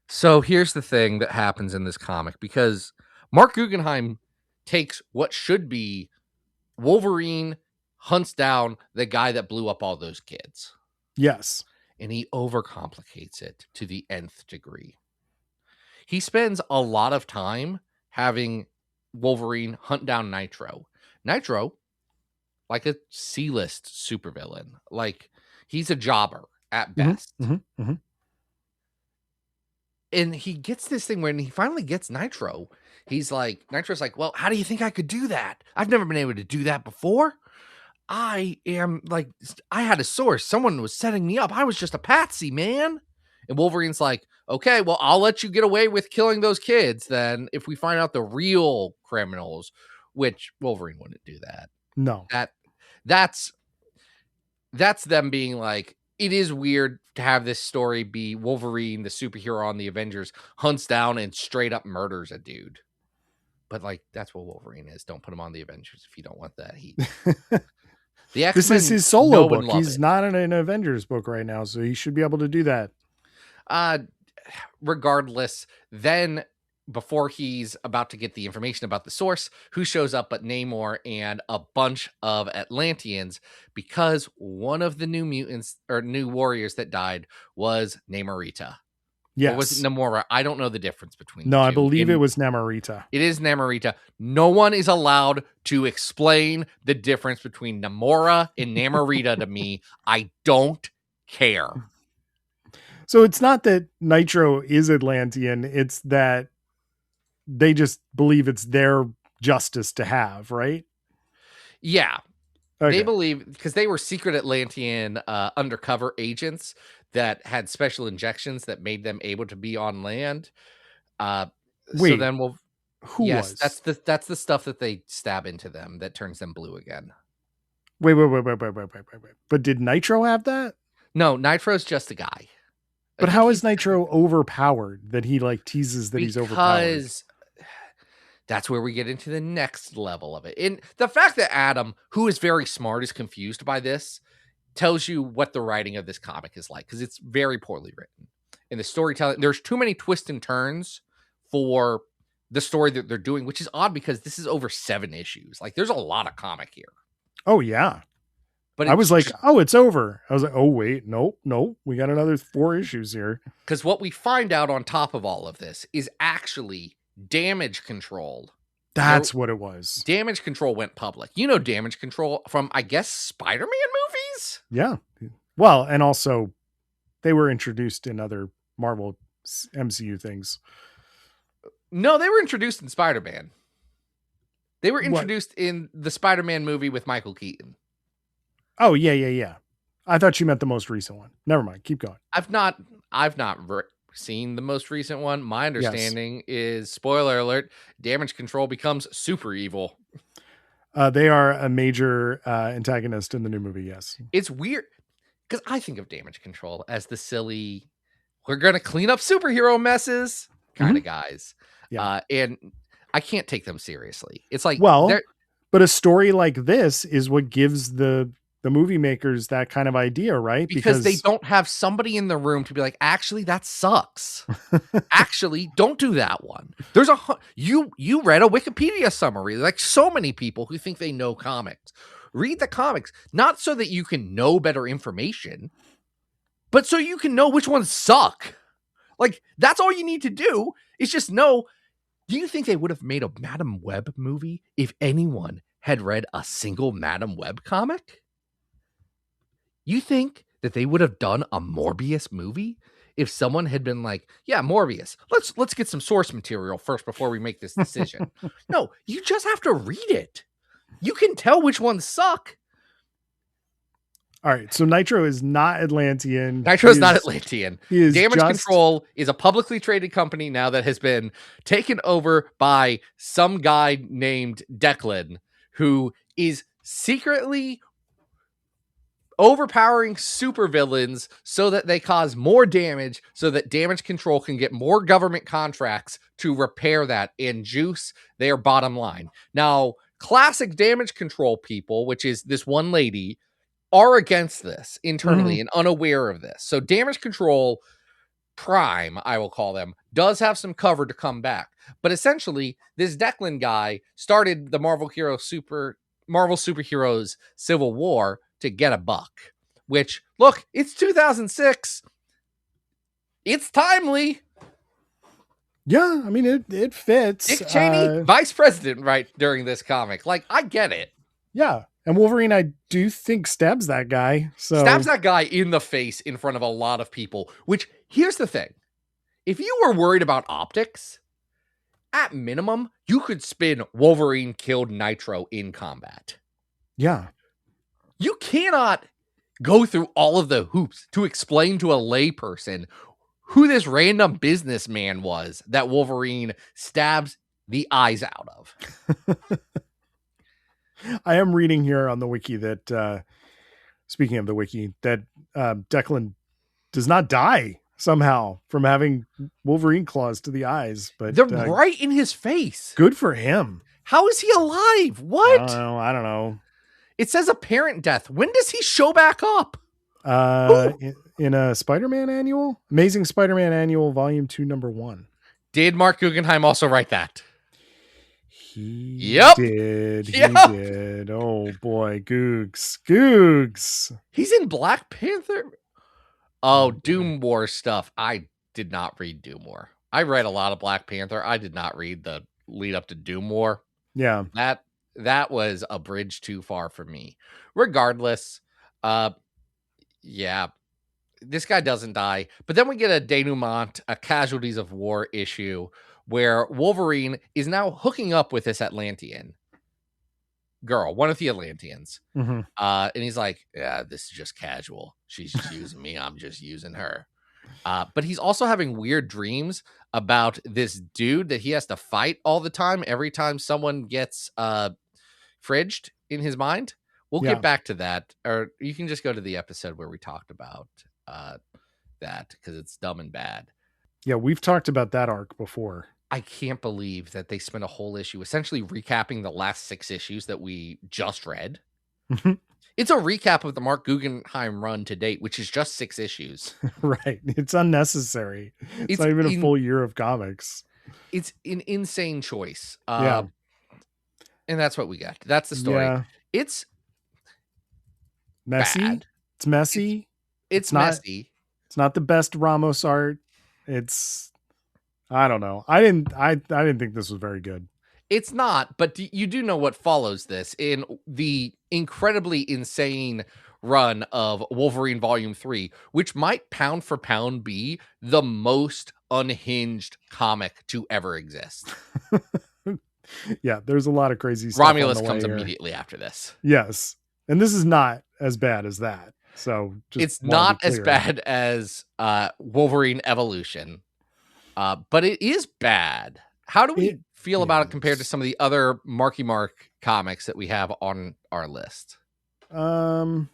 So here's the thing that happens in this comic, because Mark Guggenheim takes what should be Wolverine hunts down the guy that blew up all those kids. Yes. And he overcomplicates it to the nth degree. He spends a lot of time having Wolverine hunt down Nitro. Nitro, like a C-list supervillain. Like, he's a jobber at best. Mm-hmm. Mm-hmm. And he gets this thing when he finally gets Nitro. He's like, Nitro's like, well, how do you think I could do that? I've never been able to do that before. I had a source. Someone was setting me up. I was just a patsy, man. And Wolverine's like, okay, well, I'll let you get away with killing those kids then if we find out the real criminals, which Wolverine wouldn't do that. No. That's them being like, it is weird to have this story be Wolverine, the superhero on the Avengers, hunts down and straight up murders a dude. But like, that's what Wolverine is. Don't put him on the Avengers if you don't want that heat. The X-Men, this is his solo book. He's not in an Avengers book right now, so he should be able to do that. Regardless, then before he's about to get the information about the source, who shows up but Namor and a bunch of Atlanteans, because one of the new mutants or new warriors that died was Namorita. Yes. Or was it Namora? I don't know the difference between the two. I believe it was Namorita. It is Namorita. No one is allowed to explain the difference between Namora and Namorita to me. I don't care. So it's not that Nitro is Atlantean. It's that they just believe it's their justice to have, right? Yeah. Okay. They believe, because they were secret Atlantean undercover agents that had special injections that made them able to be on land. Wait, so then who was? That's the stuff that they stab into them that turns them blue again. Wait. But did Nitro have that? No, Nitro's just a guy. But how is Nitro overpowered that he like teases that he's overpowered? That's where we get into the next level of it. And the fact that Adam, who is very smart, is confused by this tells you what the writing of this comic is like, because it's very poorly written. And the storytelling, there's too many twists and turns for the story that they're doing, which is odd because this is over 7 issues. Like, there's a lot of comic here. Oh, yeah. But I was like, oh, it's over. I was like, oh, wait, nope. We got another 4 issues here. Because what we find out on top of all of this is actually Damage Control. That's what it was. Damage Control went public. Damage Control from, I guess, Spider-Man movies? Yeah. Well, and also they were introduced in other Marvel MCU things. No, they were introduced in Spider-Man. They were introduced in the Spider-Man movie with Michael Keaton. Oh, yeah. I thought you meant the most recent one. Never mind. Keep going. I've not seen the most recent one. My understanding is, spoiler alert, Damage Control becomes super evil. They are a major antagonist in the new movie, yes. It's weird, because I think of Damage Control as the silly, we're going to clean up superhero messes kind of guys. Yeah. And I can't take them seriously. It's like, but a story like this is what gives the movie makers that kind of idea, right? Because they don't have somebody in the room to be like, actually, that sucks. Actually, don't do that one. There's you read a Wikipedia summary, like so many people who think they know comics. Read the comics, not so that you can know better information, but so you can know which ones suck. Like, that's all you need to do is just know. Do you think they would have made a Madam Web movie if anyone had read a single Madam Web comic? You think that they would have done a Morbius movie if someone had been like, yeah, Morbius, let's get some source material first before we make this decision? No, you just have to read it. You can tell which ones suck. All right, so Nitro is not Atlantean. Damage Control is a publicly traded company now that has been taken over by some guy named Declan, who is secretly overpowering supervillains so that they cause more damage, so that Damage Control can get more government contracts to repair that and juice their bottom line. Now, classic Damage Control people, which is this one lady, are against this internally and unaware of this. So Damage Control Prime, I will call them, does have some cover to come back. But essentially, this Declan guy started the Marvel Superheroes Civil War to get a buck. Which, look, it's 2006. It's timely. Yeah, I mean, it fits. Dick Cheney, vice president, right, during this comic. Like, I get it. Yeah. And Wolverine, I do think, stabs that guy. Stabs that guy in the face in front of a lot of people, which, here's the thing. If you were worried about optics, at minimum, you could spin Wolverine killed Nitro in combat. Yeah. You cannot go through all of the hoops to explain to a layperson who this random businessman was that Wolverine stabs the eyes out of. I am reading here on the wiki that, speaking of the wiki, that Declan does not die somehow from having Wolverine claws to the eyes. But they're right in his face. Good for him. How is he alive? What? I don't know. It says apparent death. When does he show back up? In a Spider-Man annual? Amazing Spider-Man Annual, Volume 2, Number 1. Did Mark Guggenheim also write that? He did. He did. Oh boy, Googs. He's in Black Panther. Oh, Doom War stuff. I did not read Doom War. I read a lot of Black Panther. I did not read the lead up to Doom War. Yeah. That was a bridge too far for me. Regardless, yeah. This guy doesn't die. But then we get a denouement, a Casualties of War issue, where Wolverine is now hooking up with this Atlantean girl, one of the Atlanteans. And he's like, yeah, this is just casual. She's just using me. I'm just using her. But he's also having weird dreams about this dude that he has to fight all the time. Every time someone gets fridged in his mind. We'll get back to that. Or you can just go to the episode where we talked about that, because it's dumb and bad. Yeah, we've talked about that arc before. I can't believe that they spent a whole issue essentially recapping the last 6 issues that we just read. It's a recap of the Mark Guggenheim run to date, which is just 6 issues. Right. It's unnecessary. It's not even a full year of comics. It's an insane choice. Yeah. And that's what we got. That's the story. Yeah. It's messy. bad. It's messy. It's not, messy. It's not the best Ramos art. It's, I don't know. I didn't think this was very good. It's not, but you do know what follows this in the incredibly insane run of Wolverine Volume 3, which might pound for pound be the most unhinged comic to ever exist. Yeah, there's a lot of crazy stuff. Romulus comes immediately after this. Yes. And this is not as bad as that. So it's not as bad as Wolverine Evolution, but it is bad. How do we feel about it compared to some of the other Marky Mark comics that we have on our list? Gosh.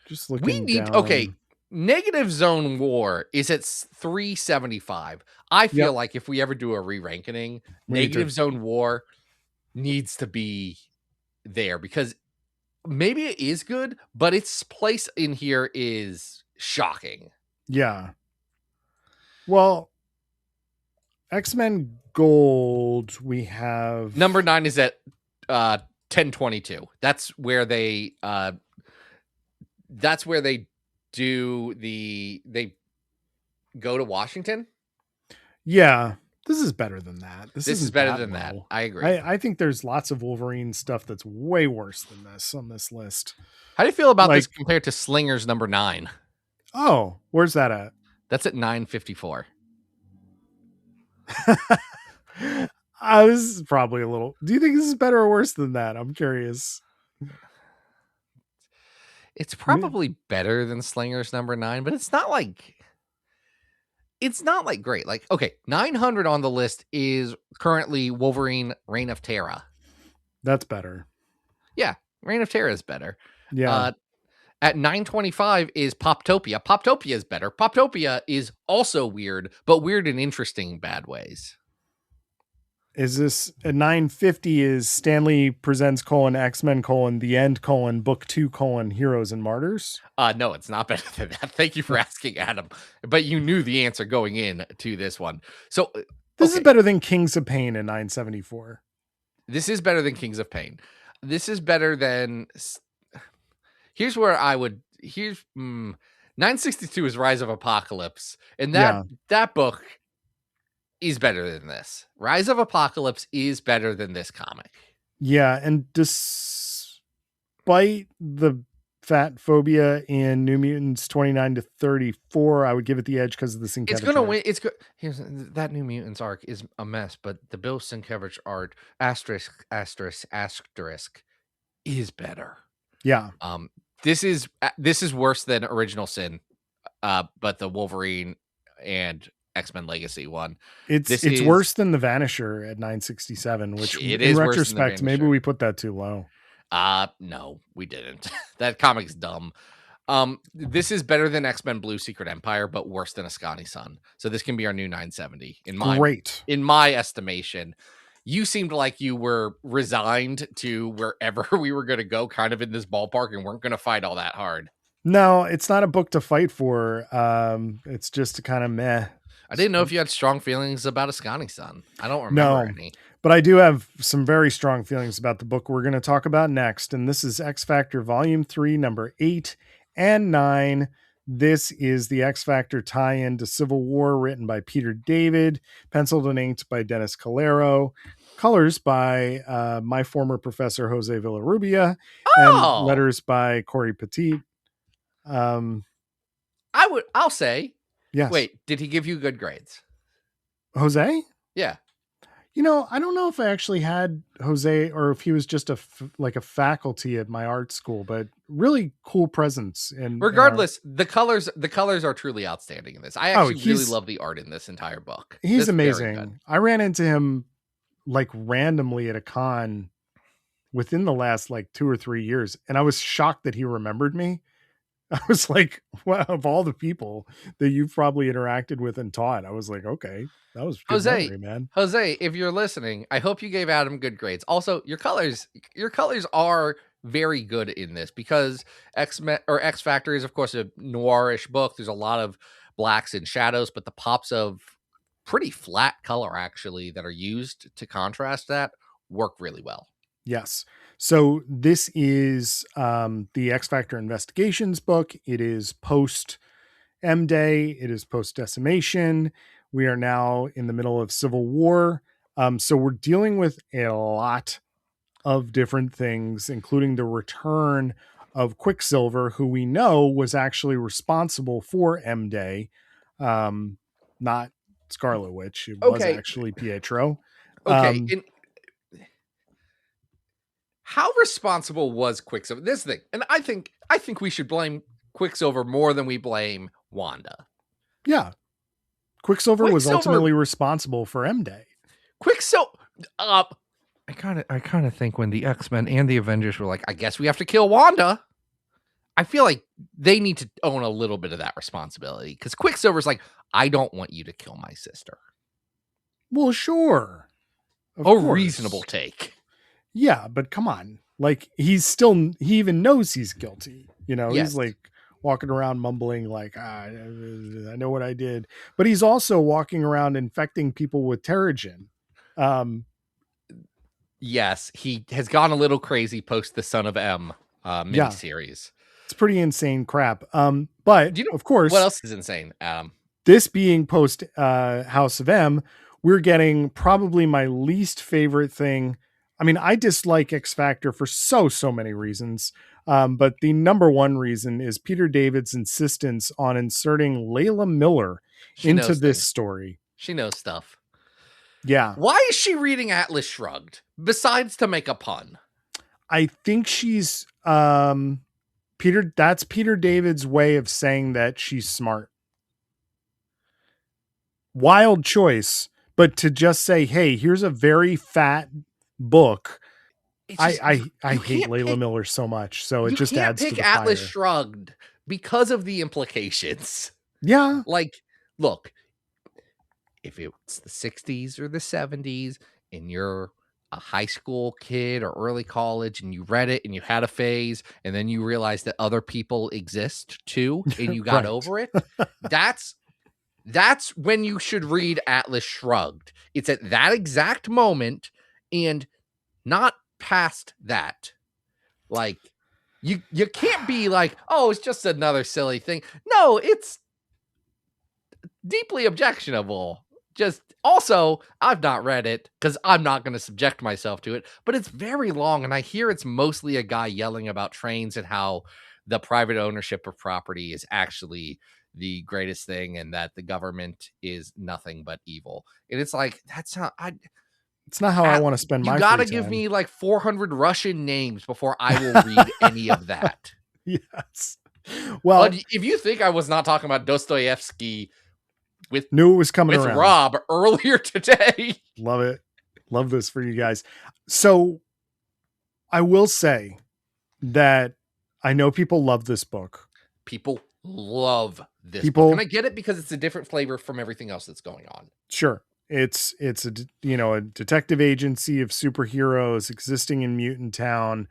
Just looking down. Okay. Negative Zone War is at 375. I feel like if we ever do a re-ranking, Negative Zone War needs to be there because maybe it is good, but its place in here is shocking. Yeah. Well, X-Men Gold, we have number 9 is at 1022. That's where they do they go to Washington. Yeah, this is better than that. This is better than that. I agree. I think there's lots of Wolverine stuff that's way worse than this on this list. How do you feel about this compared to Slinger's number 9? Oh, where's that at? That's at 954. This is probably a little. Do you think this is better or worse than that? I'm curious. It's probably better than Slinger's number 9, but it's not like great. Like, okay, 900 on the list is currently Wolverine Reign of Terror. That's better. Yeah, Reign of Terror is better. Yeah. At 925 is Poptopia. Poptopia is better. Poptopia is also weird, but weird in interesting bad ways. Is this at 950 is Stanley Presents X-Men The End Book 2 Heroes and Martyrs? No, it's not better than that. Thank you for asking, Adam. But you knew the answer going in to this one. So this is better than Kings of Pain in 974. This is better than Kings of Pain. This is better than. Here's where I would. 962 is Rise of Apocalypse, and that book is better than this. Rise of Apocalypse is better than this comic. Yeah, and despite the fat phobia in New Mutants 29 to 34, I would give it the edge because of the Sienkiewicz. It's gonna win. It's good. Here's that New Mutants arc is a mess, but the Bill Sienkiewicz art asterisk is better. Yeah. This is worse than Original Sin, but the Wolverine and X-Men Legacy one. It's worse than the Vanisher at 967, which in retrospect, maybe we put that too low. No, we didn't. That comic's dumb. This is better than X-Men Blue Secret Empire, but worse than Ascani Sun. So this can be our new 970 in my estimation. You seemed like you were resigned to wherever we were going to go, kind of in this ballpark, and weren't going to fight all that hard. No, it's not a book to fight for. It's just a kind of meh. I didn't know if you had strong feelings about Ascani Sun. I don't remember any. But I do have some very strong feelings about the book we're going to talk about next. And this is X Factor Volume 3, number 8 and 9. This is the X Factor tie-in to Civil War, written by Peter David, penciled and inked by Dennis Calero, colors by my former professor, Jose Villarrubia, and letters by Corey Petit. I'll say, yes. Wait, did he give you good grades? Jose? Yeah. You know, I don't know if I actually had Jose or if he was just a faculty at my art school, but really cool presence. And regardless, the colors are truly outstanding in this. I actually really love the art in this entire book. He's amazing. I ran into him randomly at a con within the last 2 or 3 years, and I was shocked that he remembered me. I was like, well, of all the people that you've probably interacted with and taught, I was like, okay, that was good memory, man. Jose, if you're listening, I hope you gave Adam good grades. Also, your colors are very good in this because X Factor is, of course, a noirish book. There's a lot of blacks and shadows, but the pops of pretty flat color actually that are used to contrast that work really well. Yes. So this is the X Factor Investigations book. It is post M Day. It is post Decimation. We are now in the middle of Civil War. So we're dealing with a lot of different things, including the return of Quicksilver, who we know was actually responsible for M Day, not Scarlet Witch. It was actually Pietro. Okay. How responsible was Quicksilver? This thing, and I think we should blame Quicksilver more than we blame Wanda. Yeah, Quicksilver was ultimately responsible for M Day. Quicksilver. I kind of think when the X-Men and the Avengers were like, I guess we have to kill Wanda. I feel like they need to own a little bit of that responsibility because Quicksilver's like, I don't want you to kill my sister. Well, sure. Reasonable take. Yeah, but come on. Like, he even knows he's guilty. You know, He's like walking around mumbling like, I know what I did. But he's also walking around infecting people with Terrigen. Yes, he has gone a little crazy post the Son of M miniseries. It's pretty insane crap. But of course, what else is insane, Adam? This being post House of M, we're getting probably my least favorite thing. I mean, I dislike X Factor for so many reasons. But the number one reason is Peter David's insistence on inserting Layla Miller into this story. She knows stuff. Yeah. Why is she reading Atlas Shrugged besides to make a pun? I think she's that's Peter David's way of saying that she's smart. Wild choice, but to just say, hey, here's a very fat book. I hate Layla Miller so much, so it just adds to the fire. Atlas Shrugged because of the implications. Yeah. Like, look, if it's the 60s or the 70s and you're a high school kid or early college and you read it and you had a phase and then you realize that other people exist too and you got over it, that's when you should read Atlas Shrugged. It's at that exact moment and not past that. Like, you can't be like, oh, it's just another silly thing. No, it's deeply objectionable. Just also, I've not read it because I'm not going to subject myself to it, but it's very long. And I hear it's mostly a guy yelling about trains and how the private ownership of property is actually the greatest thing and that the government is nothing but evil. And it's like, it's not how I want to spend my free time. You got to give me like 400 Russian names before I will read any of that. Yes. Well, but if you think I was not talking about Dostoevsky knew it was coming with around. Rob earlier today. Love it. Love this for you guys. So I will say that I know people love this book. People love this book. And I get it because it's a different flavor from everything else that's going on. Sure. It's a detective agency of superheroes existing in Mutant Town.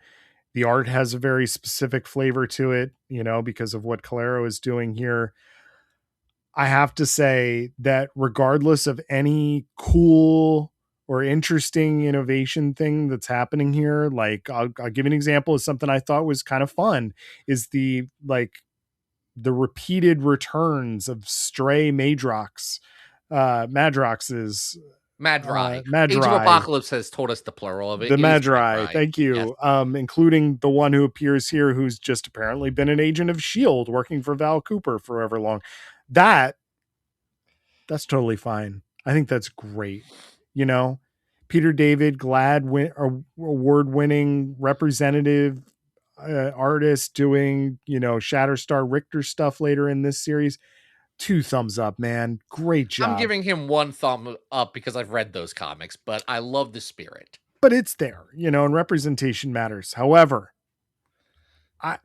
The art has a very specific flavor to it, because of what Calero is doing here. I have to say that regardless of any cool or interesting innovation thing that's happening here, like I'll give an example of something I thought was kind of fun is the repeated returns of stray Madrox's Madrai. Age of Apocalypse has told us the plural of it. The Madrai. Thank you. Yes. Including the one who appears here, who's just apparently been an agent of S.H.I.E.L.D. working for Val Cooper forever long. That's totally fine. I think that's great. Peter David, award-winning representative artist doing, Shatterstar Richter stuff later in this series. 2 thumbs up, man. Great job. I'm giving him 1 thumb up because I've read those comics, but I love the spirit. But it's there, and representation matters. However,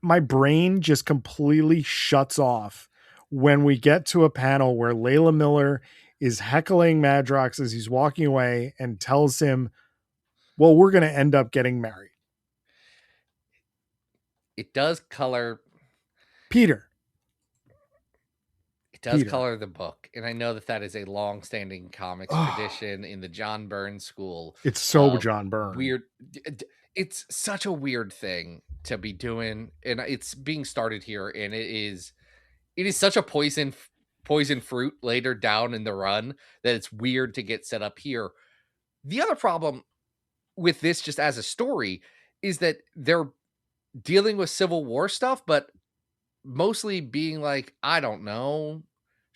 my brain just completely shuts off when we get to a panel where Layla Miller is heckling Madrox as he's walking away and tells him, well, we're going to end up getting married. It does color Peter. It does color the book, and I know that is a long-standing comics tradition in the John Byrne school. It's so John Byrne. Weird. It's such a weird thing to be doing, and it's being started here, and it is such a poison fruit later down in the run that it's weird to get set up here. The other problem with this, just as a story, is that they're dealing with Civil War stuff, but mostly being like, I don't know,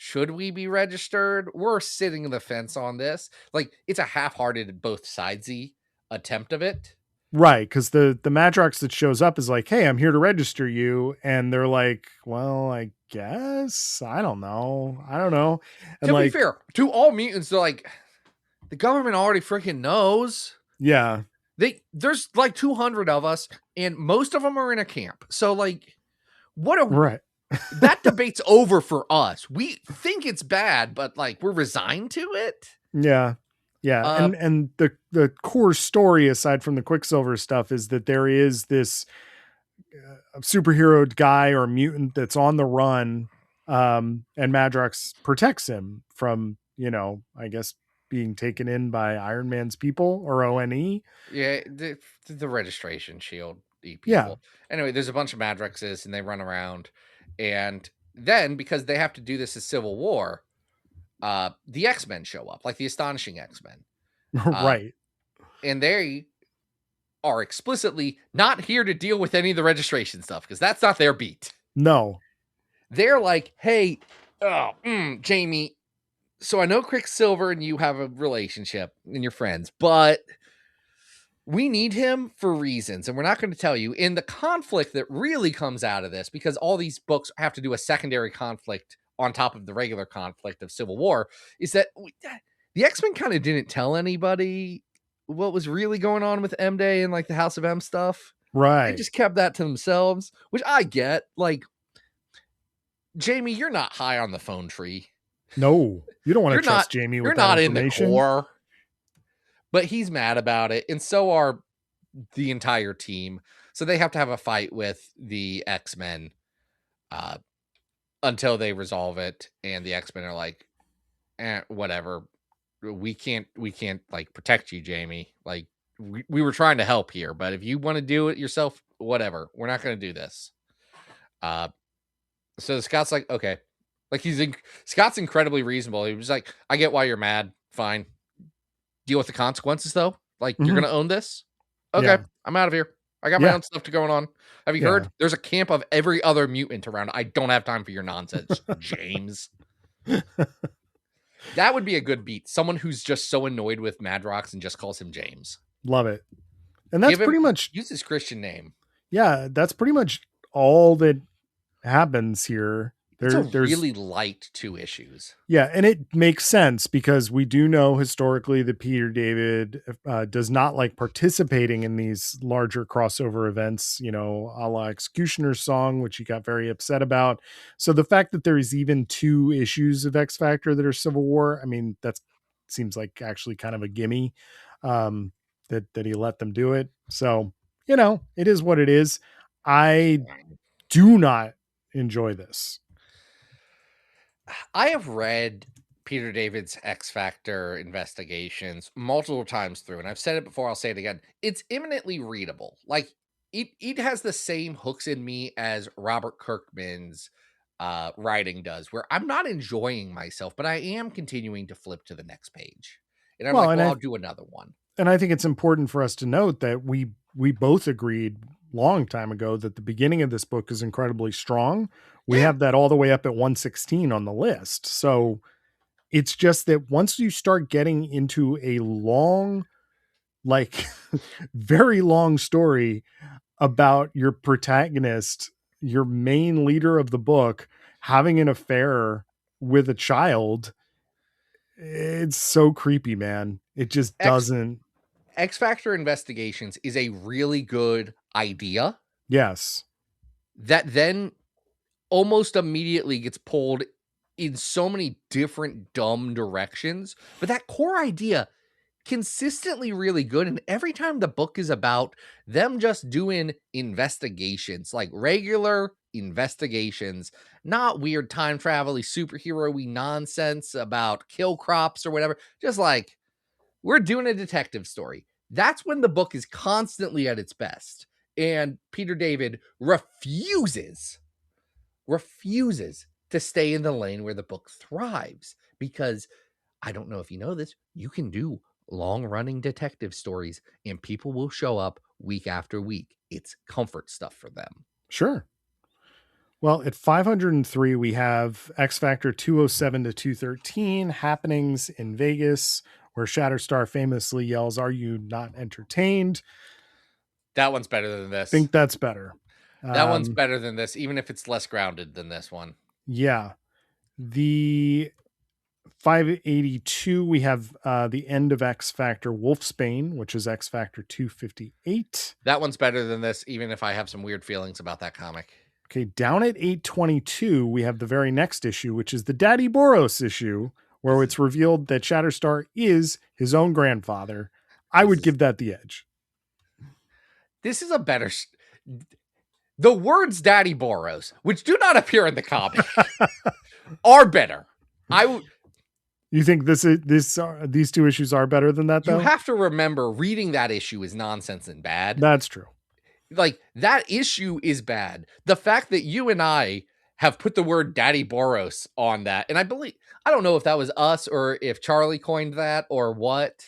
should we be registered? We're sitting in the fence on this. Like, it's a half-hearted, both sidesy attempt of it. Right, because the Madrox that shows up is like, hey, I'm here to register you. And they're like, well, I guess. I don't know. And to be fair, to all mutants, they're like, the government already freaking knows. Yeah. There's like 200 of us, and most of them are in a camp. So, like, right. That debate's over for us. We think it's bad, but like we're resigned to it. Yeah. Yeah. And the core story, aside from the Quicksilver stuff, is that there is this superhero guy or mutant that's on the run. And Madrox protects him from, I guess being taken in by Iron Man's people or ONE. Yeah. The registration shield people. Yeah. Anyway, there's a bunch of Madroxes and they run around. And then, because they have to do this as Civil War, the X-Men show up, like the Astonishing X-Men. Right. And they are explicitly not here to deal with any of the registration stuff, because that's not their beat. No. They're like, hey, Jamie, so I know Quicksilver and you have a relationship and you're friends, but we need him for reasons, and we're not going to tell you. In the conflict that really comes out of this, because all these books have to do a secondary conflict on top of the regular conflict of Civil War, is that the X-Men kind of didn't tell anybody what was really going on with M-Day and like the House of M stuff. Right. They just kept that to themselves, which I get. Like, Jamie, you're not high on the phone tree. No, you don't want to trust Jamie with that information. You're not in the core. But he's mad about it, and so are the entire team. So they have to have a fight with the X-Men until they resolve it. And the X-Men are like, whatever. We can't like protect you, Jamie. Like, we were trying to help here, but if you want to do it yourself, whatever. We're not going to do this. So Scott's like, okay. Like, Scott's incredibly reasonable. He was like, I get why you're mad. Fine. Deal with the consequences, though. Like, you're going to own this? Okay, yeah. I'm out of here. I got my own stuff going on. Have you heard? There's a camp of every other mutant around. I don't have time for your nonsense, James. That would be a good beat. Someone who's just so annoyed with Madrox and just calls him James. Love it. And that's pretty much... Use his Christian name. Yeah, that's pretty much all that happens here. There's really light 2 issues. Yeah, and it makes sense because we do know historically that Peter David does not like participating in these larger crossover events, a la Executioner's Song, which he got very upset about. So the fact that there is even 2 issues of X Factor that are Civil War, I mean, that seems like actually kind of a gimme that he let them do it. So, it is what it is. I do not enjoy this. I have read Peter David's X Factor investigations multiple times through, and I've said it before, I'll say it again. It's eminently readable. Like, it has the same hooks in me as Robert Kirkman's writing does, where I'm not enjoying myself, but I am continuing to flip to the next page. And I'm I'll do another one. And I think it's important for us to note that we both agreed long time ago that the beginning of this book is incredibly strong. We have that all the way up at 116 on the list. So it's just that once you start getting into a long, like very long story about your protagonist, your main leader of the book, having an affair with a child, it's so creepy, man. It just doesn't. X Factor Investigations is a really good idea. Yes. that then almost immediately gets pulled in so many different dumb directions. But that core idea, consistently really good. And every time the book is about them just doing investigations, like regular investigations, not weird time travel-y, superhero-y nonsense about kill crops or whatever. Just like, we're doing a detective story. That's when the book is constantly at its best. And Peter David refuses to stay in the lane where the book thrives, because I don't know if you know this, you can do long-running detective stories and people will show up week after week. It's comfort stuff for them. Sure. Well, at 503, we have X Factor 207 to 213, happenings in Vegas, where Shatterstar famously yells, "Are you not entertained?" That one's better than this. I think that's better. That one's better than this, even if it's less grounded than this one. Yeah. The 582, we have the end of X Factor Wolfsbane, which is X Factor 258. That one's better than this, even if I have some weird feelings about that comic. Okay, down at 822, we have the very next issue, which is the Daddy Boros issue, where it's revealed that Shatterstar is his own grandfather. I would give that the edge. This is a better... The words Daddy Boros, which do not appear in the comic, are better. You think these two issues are better than that, though? You have to remember, reading that issue is nonsense and bad. That's true. Like, that issue is bad. The fact that you and I have put the word Daddy Boros on that, and I don't know if that was us or if Charlie coined that or what,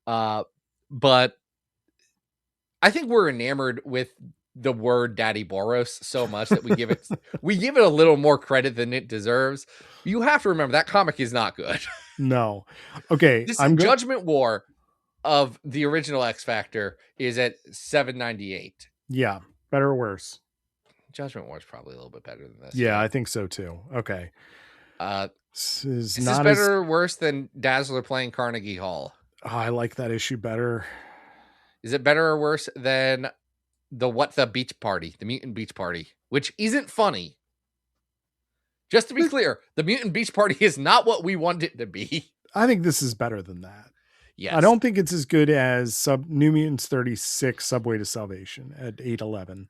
but I think we're enamored with the word Daddy Boros so much that we give it a little more credit than it deserves. You have to remember that comic is not good. No. Okay. This Judgment War of the original X Factor is at 798. Yeah. Better or worse? Judgment War is probably a little bit better than this. Yeah, I think so too. Okay. Is this better or worse than Dazzler playing Carnegie Hall? Oh, I like that issue better. Is it better or worse than the Beach Party, the Mutant Beach Party, which isn't funny? Just to be clear, the Mutant Beach Party is not what we want it to be. I think this is better than that. Yes. I don't think it's as good as New Mutants 36 Subway to Salvation at 811.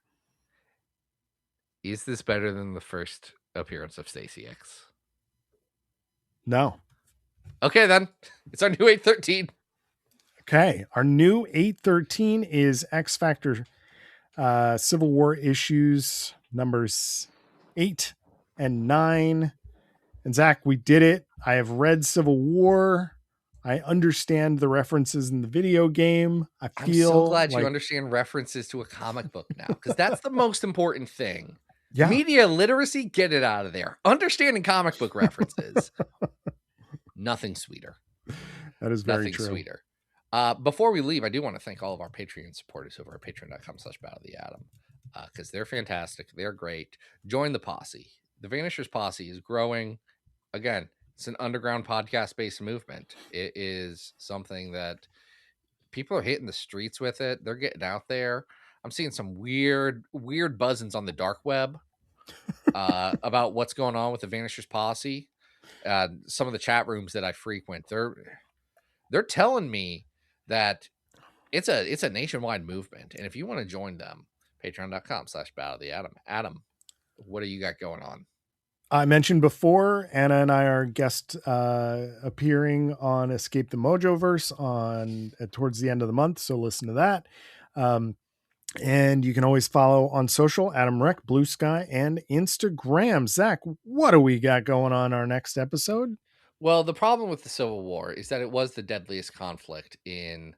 Is this better than the first appearance of Stacy X? No. Okay, then. It's our new 813. Okay. Our new 813 is X Factor Civil War issues numbers 8 and 9. And Zach, we did it. I have read Civil War. I understand the references in the video game. I'm so glad you understand references to a comic book now, because that's the most important thing. Yeah. Media literacy, get it out of there. Understanding comic book references. Nothing sweeter. That is very Nothing true. Sweeter. Before we leave, I do want to thank all of our Patreon supporters over at patreon.com/Battle of the Atom, because they're fantastic. They're great. Join the posse. The Vanishers Posse is growing. Again, it's an underground podcast-based movement. It is something that people are hitting the streets with it. They're getting out there. I'm seeing some weird buzzings on the dark web about what's going on with the Vanishers Posse. Some of the chat rooms that I frequent, they're telling me that it's a nationwide movement. And if you want to join them, patreon.com/Battle of the Atom. Adam, what do you got going on? I mentioned before, Anna and I are guest appearing on Escape the Mojoverse towards the end of the month. So listen to that. And you can always follow on social, Adam Rec, Blue Sky, and Instagram. Zach, what do we got going on our next episode? Well, the problem with the Civil War is that it was the deadliest conflict in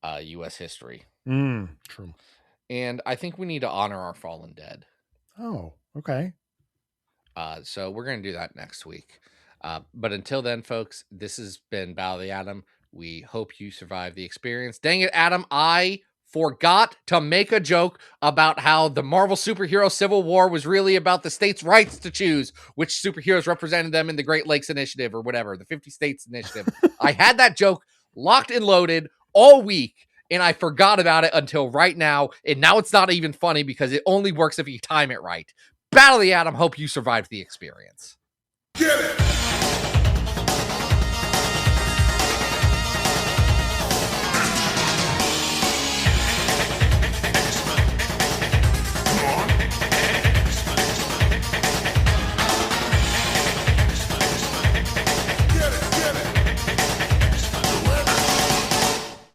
U.S. history. True. And I think we need to honor our fallen dead. Oh, okay. So we're going to do that next week. But until then, folks, this has been Battle of the Atom. We hope you survive the experience. Dang it, Adam, I forgot to make a joke about how the Marvel superhero Civil War was really about the states' rights to choose which superheroes represented them in the Great Lakes Initiative or whatever, the 50 States Initiative. I had that joke locked and loaded all week, and I forgot about it until right now, and now it's not even funny because it only works if you time it right. Battle of the Atom. Hope you survived the experience. Get it!